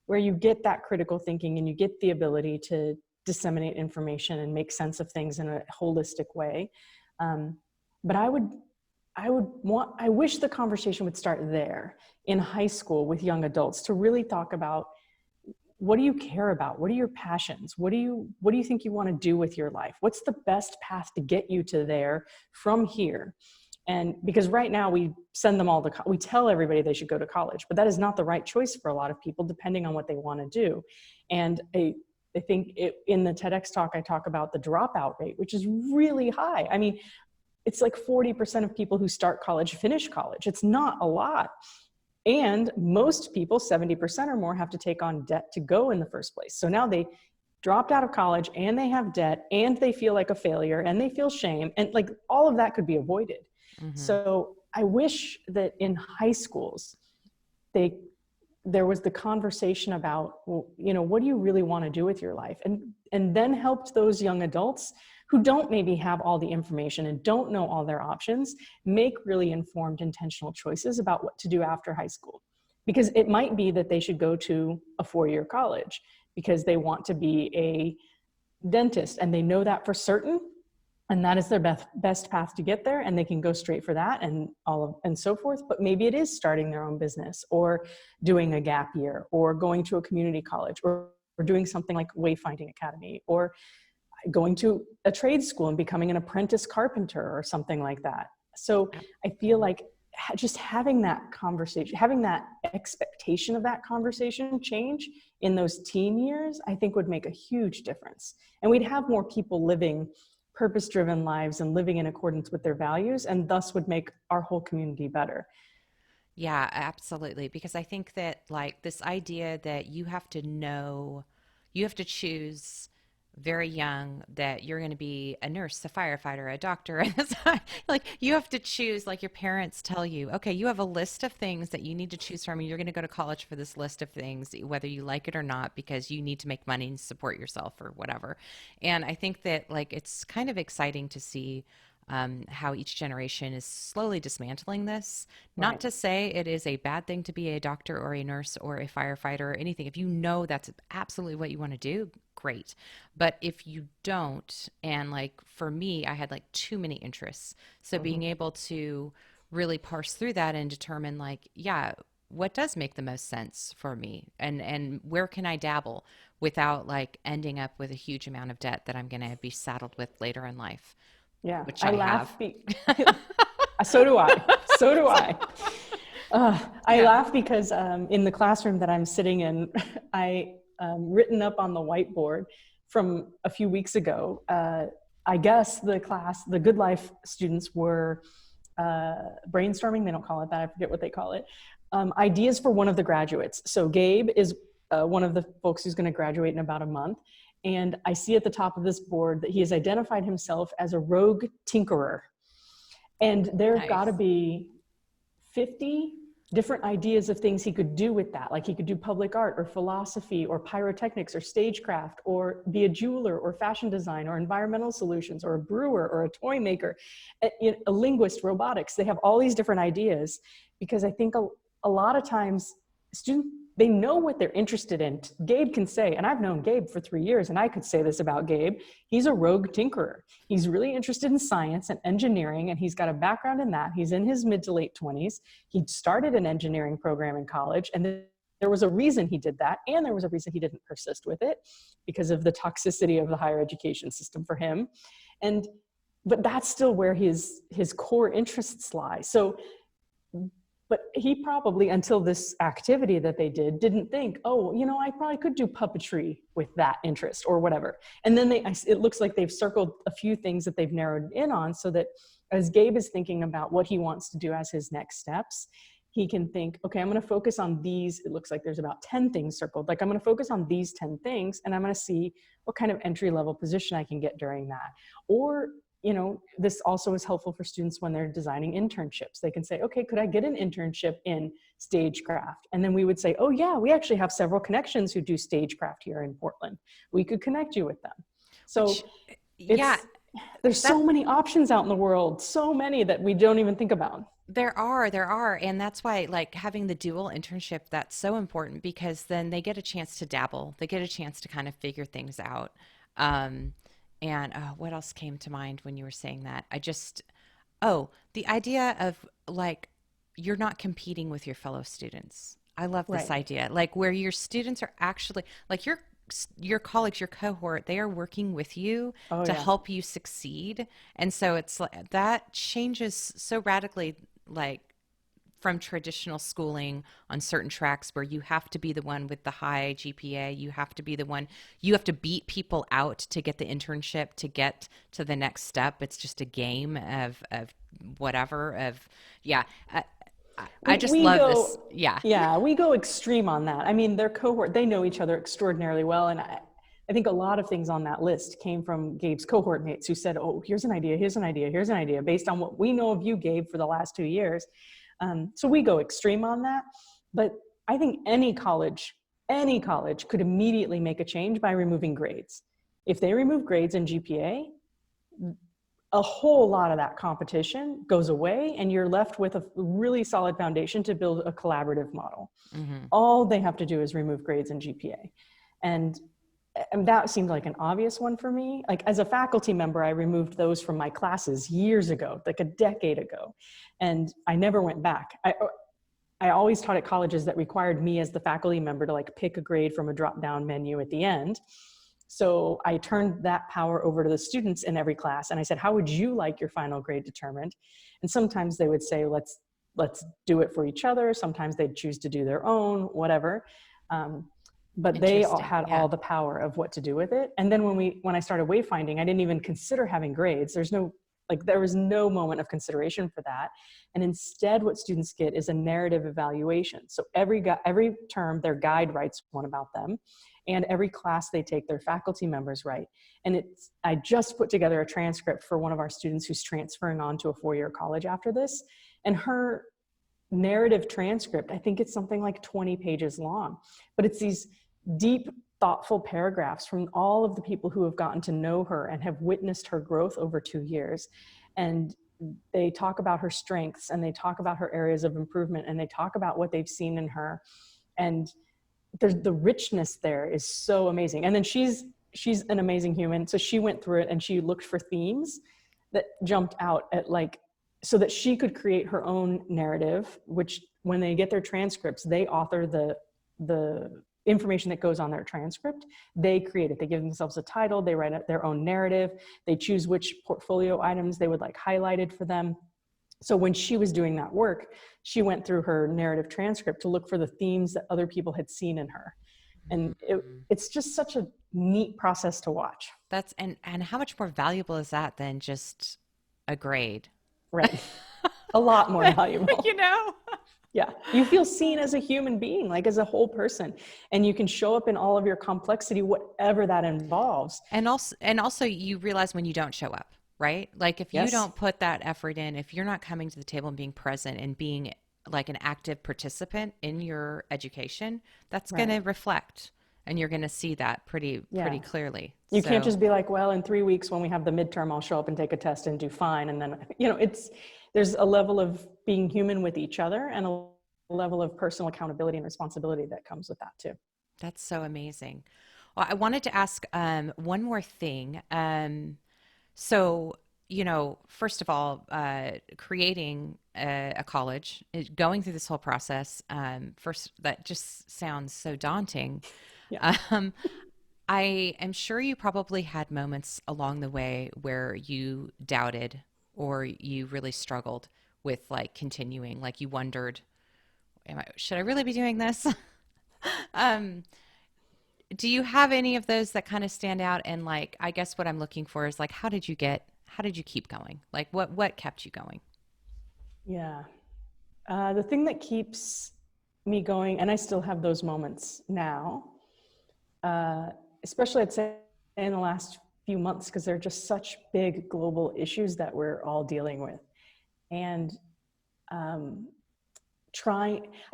where you get that critical thinking and you get the ability to disseminate information and make sense of things in a holistic way. But I wish the conversation would start there in high school with young adults, to really talk about, what do you care about? What are your passions? What do you think you want to do with your life? What's the best path to get you to there from here? And because right now we send them all we tell everybody they should go to college, but that is not the right choice for a lot of people, depending on what they want to do. And I think in the TEDx talk, I talk about the dropout rate, which is really high. I mean, it's 40% of people who start college finish college. It's not a lot. And most people, 70% or more, have to take on debt to go in the first place. So now they dropped out of college and they have debt and they feel like a failure and they feel shame. And like all of that could be avoided. Mm-hmm. So I wish that in high schools, there was the conversation about, well, what do you really want to do with your life? And then helped those young adults who don't maybe have all the information and don't know all their options make really informed, intentional choices about what to do after high school. Because it might be that they should go to a 4-year college because they want to be a dentist and they know that for certain, and that is their best path to get there, and they can go straight for that and so forth. But maybe it is starting their own business or doing a gap year or going to a community college or doing something like Wayfinding Academy or going to a trade school and becoming an apprentice carpenter or something like that. So I feel like just having that conversation, having that expectation of that conversation change in those teen years, I think would make a huge difference. And we'd have more people living purpose-driven lives and living in accordance with their values, and thus would make our whole community better. Yeah, absolutely. Because I think that, like, this idea that you have to know, you have to choose very young that you're going to be a nurse, a firefighter, a doctor. And it's like you have to choose, like your parents tell you, okay, you have a list of things that you need to choose from, and you're going to go to college for this list of things, whether you like it or not, because you need to make money and support yourself or whatever. And I think that, like, it's kind of exciting to see how each generation is slowly dismantling this. Not Right. to say it is a bad thing to be a doctor or a nurse or a firefighter or anything. If you know that's absolutely what you want to do, great. But if you don't, and like for me, I had like too many interests. So being Mm-hmm. able to really parse through that and determine, like, yeah, what does make the most sense for me, and where can I dabble without like ending up with a huge amount of debt that I'm going to be saddled with later in life, Yeah, which I I have. laugh. So do I. So do I. I Yeah. laugh because in the classroom that I'm sitting in, I written up on the whiteboard from a few weeks ago. I guess the Good Life students were brainstorming. They don't call it that. I forget what they call it. Ideas for one of the graduates. So Gabe is one of the folks who's going to graduate in about a month. And I see at the top of this board that he has identified himself as a rogue tinkerer. And there have got to Nice. be 50 different ideas of things he could do with that. Like he could do public art or philosophy or pyrotechnics or stagecraft or be a jeweler or fashion design or environmental solutions or a brewer or a toy maker, a linguist, robotics. They have all these different ideas because I think a lot of times students, they know what they're interested in. Gabe can say, and I've known Gabe for 3 years, and I could say this about Gabe, he's a rogue tinkerer. He's really interested in science and engineering, and he's got a background in that. He's in his mid to late 20s. He started an engineering program in college, and there was a reason he did that, and there was a reason he didn't persist with it because of the toxicity of the higher education system for him. But that's still where his core interests lie. So but he probably, until this activity that they did, didn't think, oh, I probably could do puppetry with that interest or whatever. And then it looks like they've circled a few things that they've narrowed in on, so that as Gabe is thinking about what he wants to do as his next steps, he can think, okay, I'm going to focus on these. It looks like there's about 10 things circled. Like I'm going to focus on these 10 things, and I'm going to see what kind of entry level position I can get during that. Or this also is helpful for students when they're designing internships. They can say, okay, could I get an internship in stagecraft? And then we would say, oh yeah, we actually have several connections who do stagecraft here in Portland. We could connect you with them. So Which, yeah, there's that so many options out in the world, so many that we don't even think about. there are, and that's why, like, having the dual internship, that's so important, because then they get a chance to dabble, they get a chance to kind of figure things out. Um, and what else came to mind when you were saying that? Oh, the idea of, like, you're not competing with your fellow students. I love this Right. idea, like where your students are actually, like, your colleagues, your cohort, they are working with you Oh to yeah. help you succeed. And so it's like that changes so radically, like, from traditional schooling on certain tracks where you have to be the one with the high GPA, you have to be the one, you have to beat people out to get the internship, to get to the next step. It's just a game of whatever, of, yeah. I just We love this. go, Yeah. yeah, we go extreme on that. I mean, their cohort, they know each other extraordinarily well. And I think a lot of things on that list came from Gabe's cohort mates who said, oh, here's an idea, here's an idea, here's an idea, based on what we know of you, Gabe, for the last 2 years. So we go extreme on that. But I think any college could immediately make a change by removing grades. If they remove grades and GPA, a whole lot of that competition goes away and you're left with a really solid foundation to build a collaborative model. Mm-hmm. All they have to do is remove grades and GPA. And that seemed like an obvious one for me. Like as a faculty member, I removed those from my classes years ago, like a decade ago. And I never went back. I always taught at colleges that required me as the faculty member to like pick a grade from a drop-down menu at the end. So I turned that power over to the students in every class. And I said, how would you like your final grade determined? And sometimes they would say, let's do it for each other. Sometimes they'd choose to do their own, whatever. But they all had all the power of what to do with it. And then when I started wayfinding, I didn't even consider having grades. There was no moment of consideration for that. And instead what students get is a narrative evaluation. So every term, their guide writes one about them. And every class they take, their faculty members write. And I just put together a transcript for one of our students who's transferring on to a 4-year college after this. And her narrative transcript, I think it's something like 20 pages long, but it's these deep, thoughtful paragraphs from all of the people who have gotten to know her and have witnessed her growth over 2 years. And they talk about her strengths and they talk about her areas of improvement and they talk about what they've seen in her. And the richness there is so amazing. And then she's an amazing human. So she went through it and she looked for themes that jumped out at so that she could create her own narrative, which when they get their transcripts, they author the information that goes on their transcript. They create it. They give themselves a title. They write their own narrative. They choose which portfolio items they would like highlighted for them. So when she was doing that work, she went through her narrative transcript to look for the themes that other people had seen in her. And it's just such a neat process to watch. And how much more valuable is that than just a grade? Right. A lot more valuable. You know? Yeah. You feel seen as a human being, like as a whole person, and you can show up in all of your complexity, whatever that involves. And also you realize when you don't show up, right? Like if you don't put that effort in, if you're not coming to the table and being present and being like an active participant in your education, that's going to reflect, and you're going to see that pretty clearly. You can't just be like, well, in 3 weeks when we have the midterm, I'll show up and take a test and do fine. And then, there's a level of being human with each other and a level of personal accountability and responsibility that comes with that too. That's so amazing. Well, I wanted to ask one more thing. So, first of all, creating a college, going through this whole process, first, that just sounds so daunting. Yeah. I am sure you probably had moments along the way where you doubted or you really struggled with like continuing, like you wondered, should I really be doing this? Do you have any of those that kind of stand out? And like, I guess what I'm looking for is like, how did you keep going? Like what kept you going? Yeah. The thing that keeps me going, and I still have those moments now, especially I'd say in the last few months, because they're just such big global issues that we're all dealing with. And I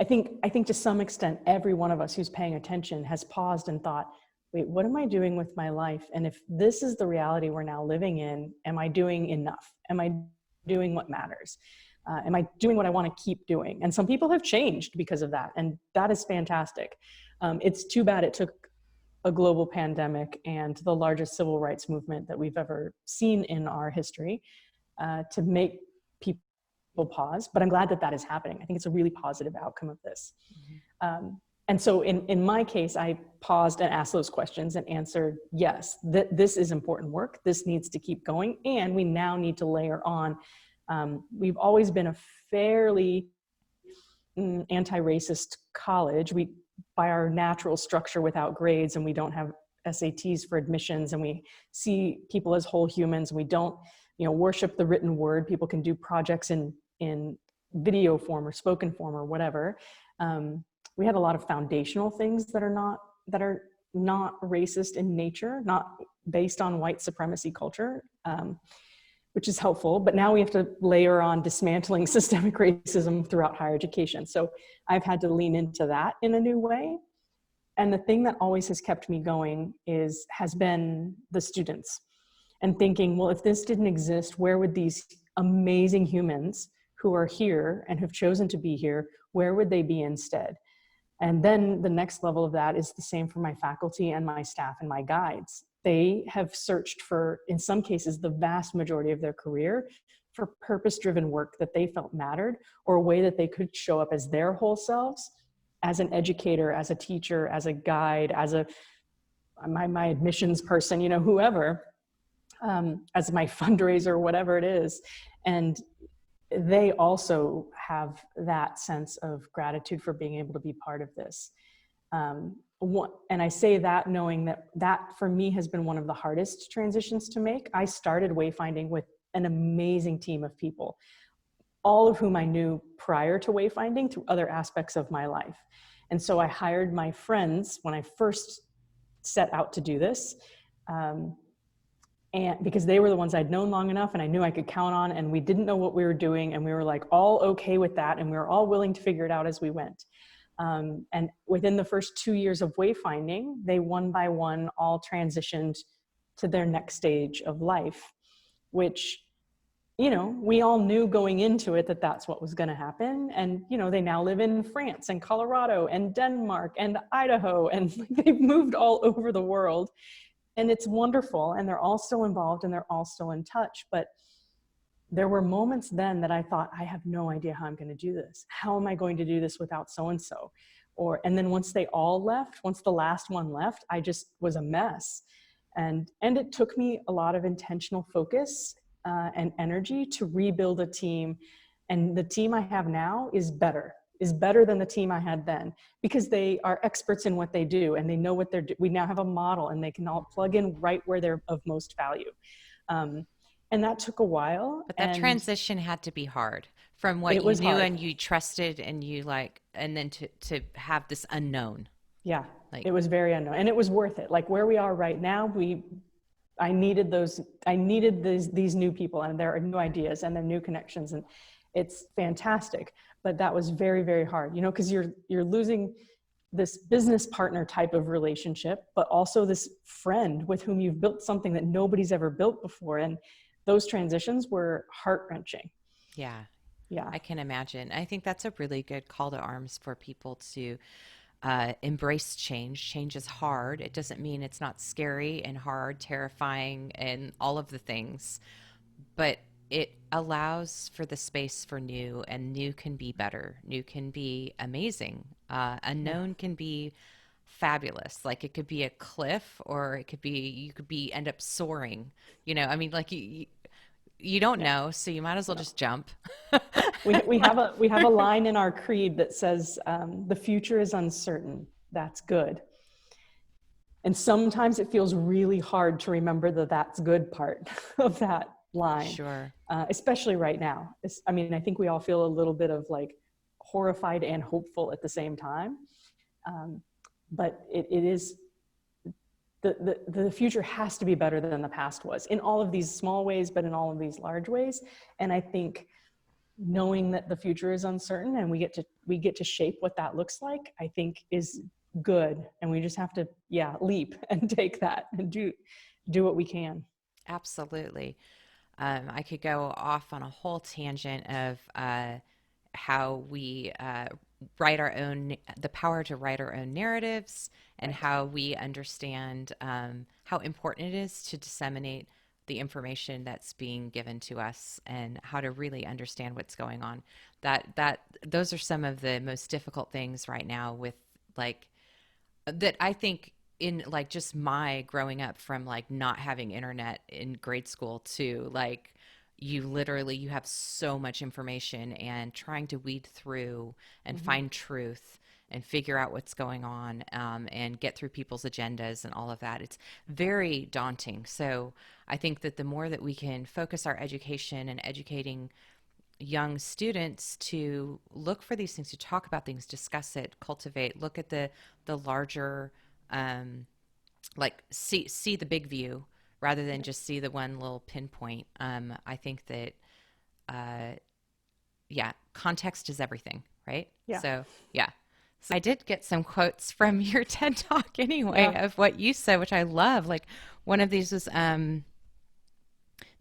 think to some extent, every one of us who's paying attention has paused and thought, wait, what am I doing with my life? And if this is the reality we're now living in, am I doing enough? Am I doing what matters? Am I doing what I want to keep doing? And some people have changed because of that. And that is fantastic. It's too bad it took a global pandemic and the largest civil rights movement that we've ever seen in our history to make people pause. But I'm glad that is happening. I think it's a really positive outcome of this. Mm-hmm. And so in my case, I paused and asked those questions and answered, yes, this is important work. This needs to keep going. And we now need to layer on. We've always been a fairly anti-racist college. By our natural structure without grades, and we don't have SATs for admissions, and we see people as whole humans, and we don't, worship the written word. People can do projects in video form or spoken form or whatever. We had a lot of foundational things that are not racist in nature, not based on white supremacy culture, which is helpful. But now we have to layer on dismantling systemic racism throughout higher education. So I've had to lean into that in a new way. And the thing that always has kept me going has been the students, and thinking, well, if this didn't exist, where would these amazing humans who are here and have chosen to be here, where would they be instead? And then the next level of that is the same for my faculty and my staff and my guides. They have searched for, in some cases, the vast majority of their career for purpose-driven work that they felt mattered, or a way that they could show up as their whole selves, as an educator, as a teacher, as a guide, as my admissions person, whoever, as my fundraiser, whatever it is. And they also have that sense of gratitude for being able to be part of this. And I say that knowing that for me has been one of the hardest transitions to make. I started Wayfinding with an amazing team of people, all of whom I knew prior to Wayfinding through other aspects of my life. And so I hired my friends when I first set out to do this. And because they were the ones I'd known long enough and I knew I could count on, and we didn't know what we were doing, and we were like all okay with that, and we were all willing to figure it out as we went. And within the first 2 years of Wayfinding, they one by one all transitioned to their next stage of life, which, we all knew going into it that that's what was going to happen. And, they now live in France and Colorado and Denmark and Idaho, and they've moved all over the world. And it's wonderful, and they're all still involved, and they're all still in touch. But there were moments then that I thought, I have no idea how I'm going to do this. How am I going to do this without so-and-so? And then once they all left, once the last one left, I just was a mess. And it took me a lot of intentional focus and energy to rebuild a team. And the team I have now is better than the team I had then, because they are experts in what they do, and they know what they're doing. We now have a model, and they can all plug in right where they're of most value. And that took a while. But that transition had to be hard from what It you was knew hard. and you trusted and you like, and then to have this unknown. Yeah, Like, it was very unknown, and it was worth it. Like where we are right now, I needed these new people, and there are new ideas and there are new connections, and it's fantastic. But that was very, very hard, because you're losing this business partner type of relationship, but also this friend with whom you've built something that nobody's ever built before. And those transitions were heart-wrenching. yeah, Yeah. I can imagine. I think that's a really good call to arms for people to embrace change. Change is hard. It doesn't mean it's not scary and hard, terrifying, and all of the things, but it allows for the space for new, and new can be better. New can be amazing. Yeah. Unknown can be fabulous. Like it could be a cliff, or it could be, you could be, end up soaring. I mean, like you don't Yeah. know, so you might as well No. just jump. We have a line in our creed that says, the future is uncertain. That's good. And sometimes it feels really hard to remember the that's good part of that line, Sure. especially right now. I think we all feel a little bit of like horrified and hopeful at the same time. But it is, the future has to be better than the past was, in all of these small ways, but in all of these large ways. And I think knowing that the future is uncertain and we get to shape what that looks like, I think is good. And we just have to, leap and take that and do what we can. Absolutely. I could go off on a whole tangent of how we write our own, the power to write our own narratives, and Right. how we understand how important it is to disseminate the information that's being given to us, and how to really understand what's going on. Those are some of the most difficult things right now with like that I think, in like just my growing up from like not having internet in grade school to like, you have so much information, and trying to weed through and Mm-hmm. find truth and figure out what's going on, and get through people's agendas and all of that. It's very daunting. So I think that the more that we can focus our education and educating young students to look for these things, to talk about things, discuss it, cultivate, look at the larger, like see the big view rather than just see the one little pinpoint. I think that yeah, context is everything, right? Yeah. So yeah. So I did get some quotes from your TED talk anyway Yeah. of what you said, which I love. Like one of these was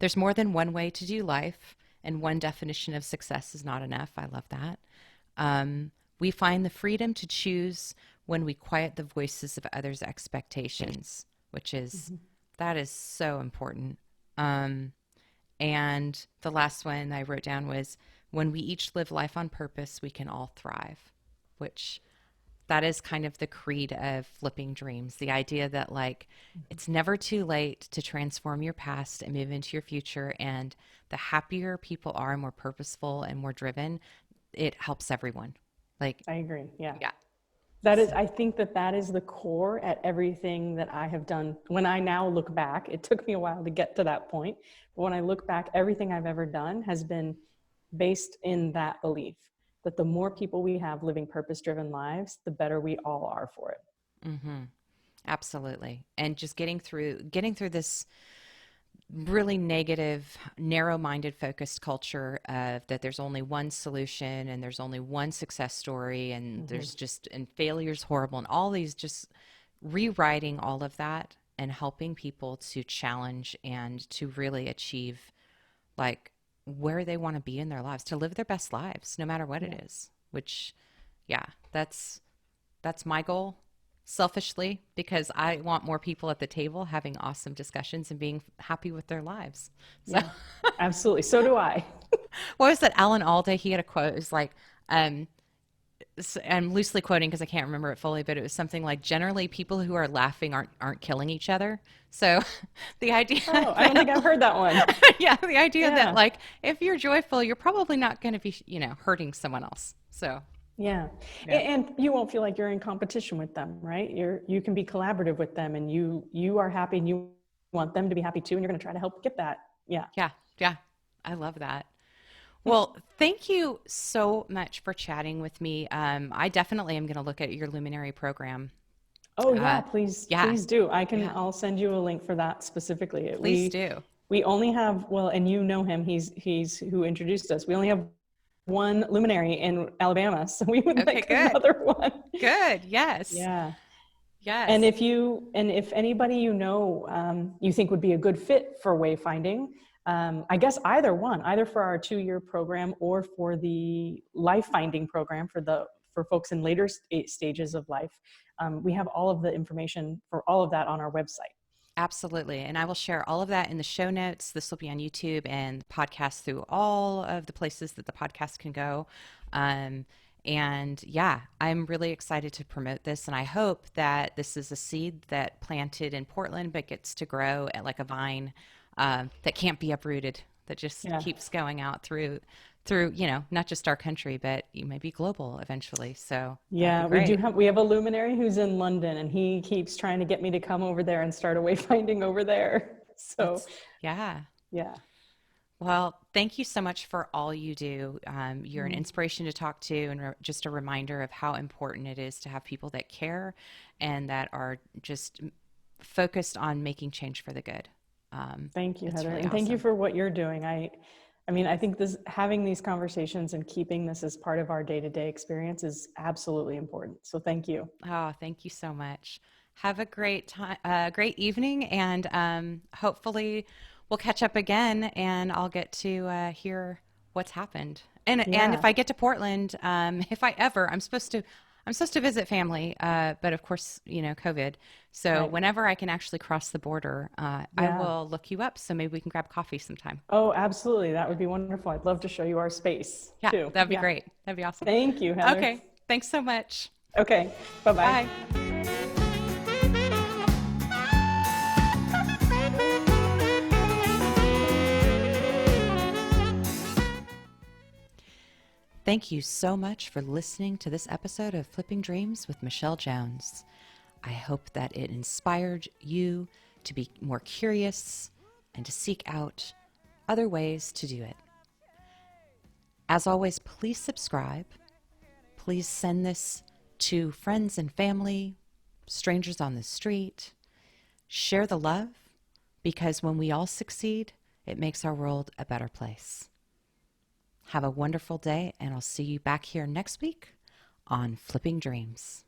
there's more than one way to do life, and one definition of success is not enough. I love that. We find the freedom to choose when we quiet the voices of others' expectations, which is, that is so important. And the last one I wrote down was, when we each live life on purpose, we can all thrive, which that is kind of the creed of flipping dreams. The idea that like it's never too late to transform your past and move into your future. And the happier people are, more purposeful and more driven, it helps everyone. Like, I agree. Yeah. yeah. That is, So, I think that that is the core at everything that I have done. When I now look back, it took me a while to get to that point. But when I look back, everything I've ever done has been based in that belief that the more people we have living purpose-driven lives, the better we all are for it. absolutely. And just getting through this really negative, narrow-minded, focused culture of that there's only one solution and there's only one success story and there's just and failure's horrible and all these, just rewriting all of that and helping people to challenge and to really achieve like where they want to be in their lives, to live their best lives no matter what Yeah. it is. Which yeah, that's my goal selfishly, because I want more people at the table having awesome discussions and being happy with their lives. So, Yeah, absolutely. So do I. what was that? Alan Alda, he had a quote. It was like, I'm loosely quoting because I can't remember it fully, but it was something like, generally people who are laughing aren't killing each other. So the idea Oh, I don't think I've that, heard that one. yeah, the idea that Yeah. like, if you're joyful, you're probably not going to be, hurting someone else. So Yeah. yeah. And you won't feel like you're in competition with them, right? You can be collaborative with them, and you are happy and you want them to be happy too, and you're going to try to help get that. Yeah. Yeah. Yeah. I love that. Well, thank you so much for chatting with me. I definitely am going to look at your Luminary program. Oh yeah, Uh, please, yeah, please do. yeah, I'll send you a link for that specifically. please do. We only have, well, and you know him, he's who introduced us. We only have one luminary in Alabama, so we would Okay, like good. another one. Good. Yes. Yeah. Yes. And if anybody you know you think would be a good fit for wayfinding, I guess either for our 2-year program or for the life finding program for folks in later stages of life, we have all of the information for all of that on our website. Absolutely. And I will share all of that in the show notes. This will be on YouTube and podcast through all of the places that the podcast can go. And yeah, I'm really excited to promote this. And I hope that this is a seed that planted in Portland, but gets to grow at like a vine that can't be uprooted, that just Yeah. keeps going out through, not just our country, but maybe global eventually. So that'd be Yeah, great. we have a luminary who's in London, and he keeps trying to get me to come over there and start a wayfinding over there. So That's, yeah. yeah. Well, thank you so much for all you do. You're an inspiration to talk to, and just a reminder of how important it is to have people that care and that are just focused on making change for the good. Thank you, It's Heather. really And thank you awesome. for what you're doing. I mean, I think having these conversations and keeping this as part of our day-to-day experience is absolutely important. So thank you. Oh, thank you so much. Have a great time, great evening, and hopefully we'll catch up again, and I'll get to hear what's happened. And if Yeah. I get to Portland, if I ever, I'm supposed to visit family, but of course, COVID. So Right. whenever I can actually cross the border, I Yeah. will look you up. So maybe we can grab coffee sometime. Oh, absolutely. That would be wonderful. I'd love to show you our space Yeah, too. that'd be Yeah. great. That'd be awesome. Thank you, Heather. Okay, thanks so much. Okay. Bye-bye. Bye. Thank you so much for listening to this episode of Flipping Dreams with Michelle Jones. I hope that it inspired you to be more curious and to seek out other ways to do it. As always, please subscribe. Please send this to friends and family, strangers on the street. Share the love, because when we all succeed, it makes our world a better place. Have a wonderful day, and I'll see you back here next week on Flipping Dreams.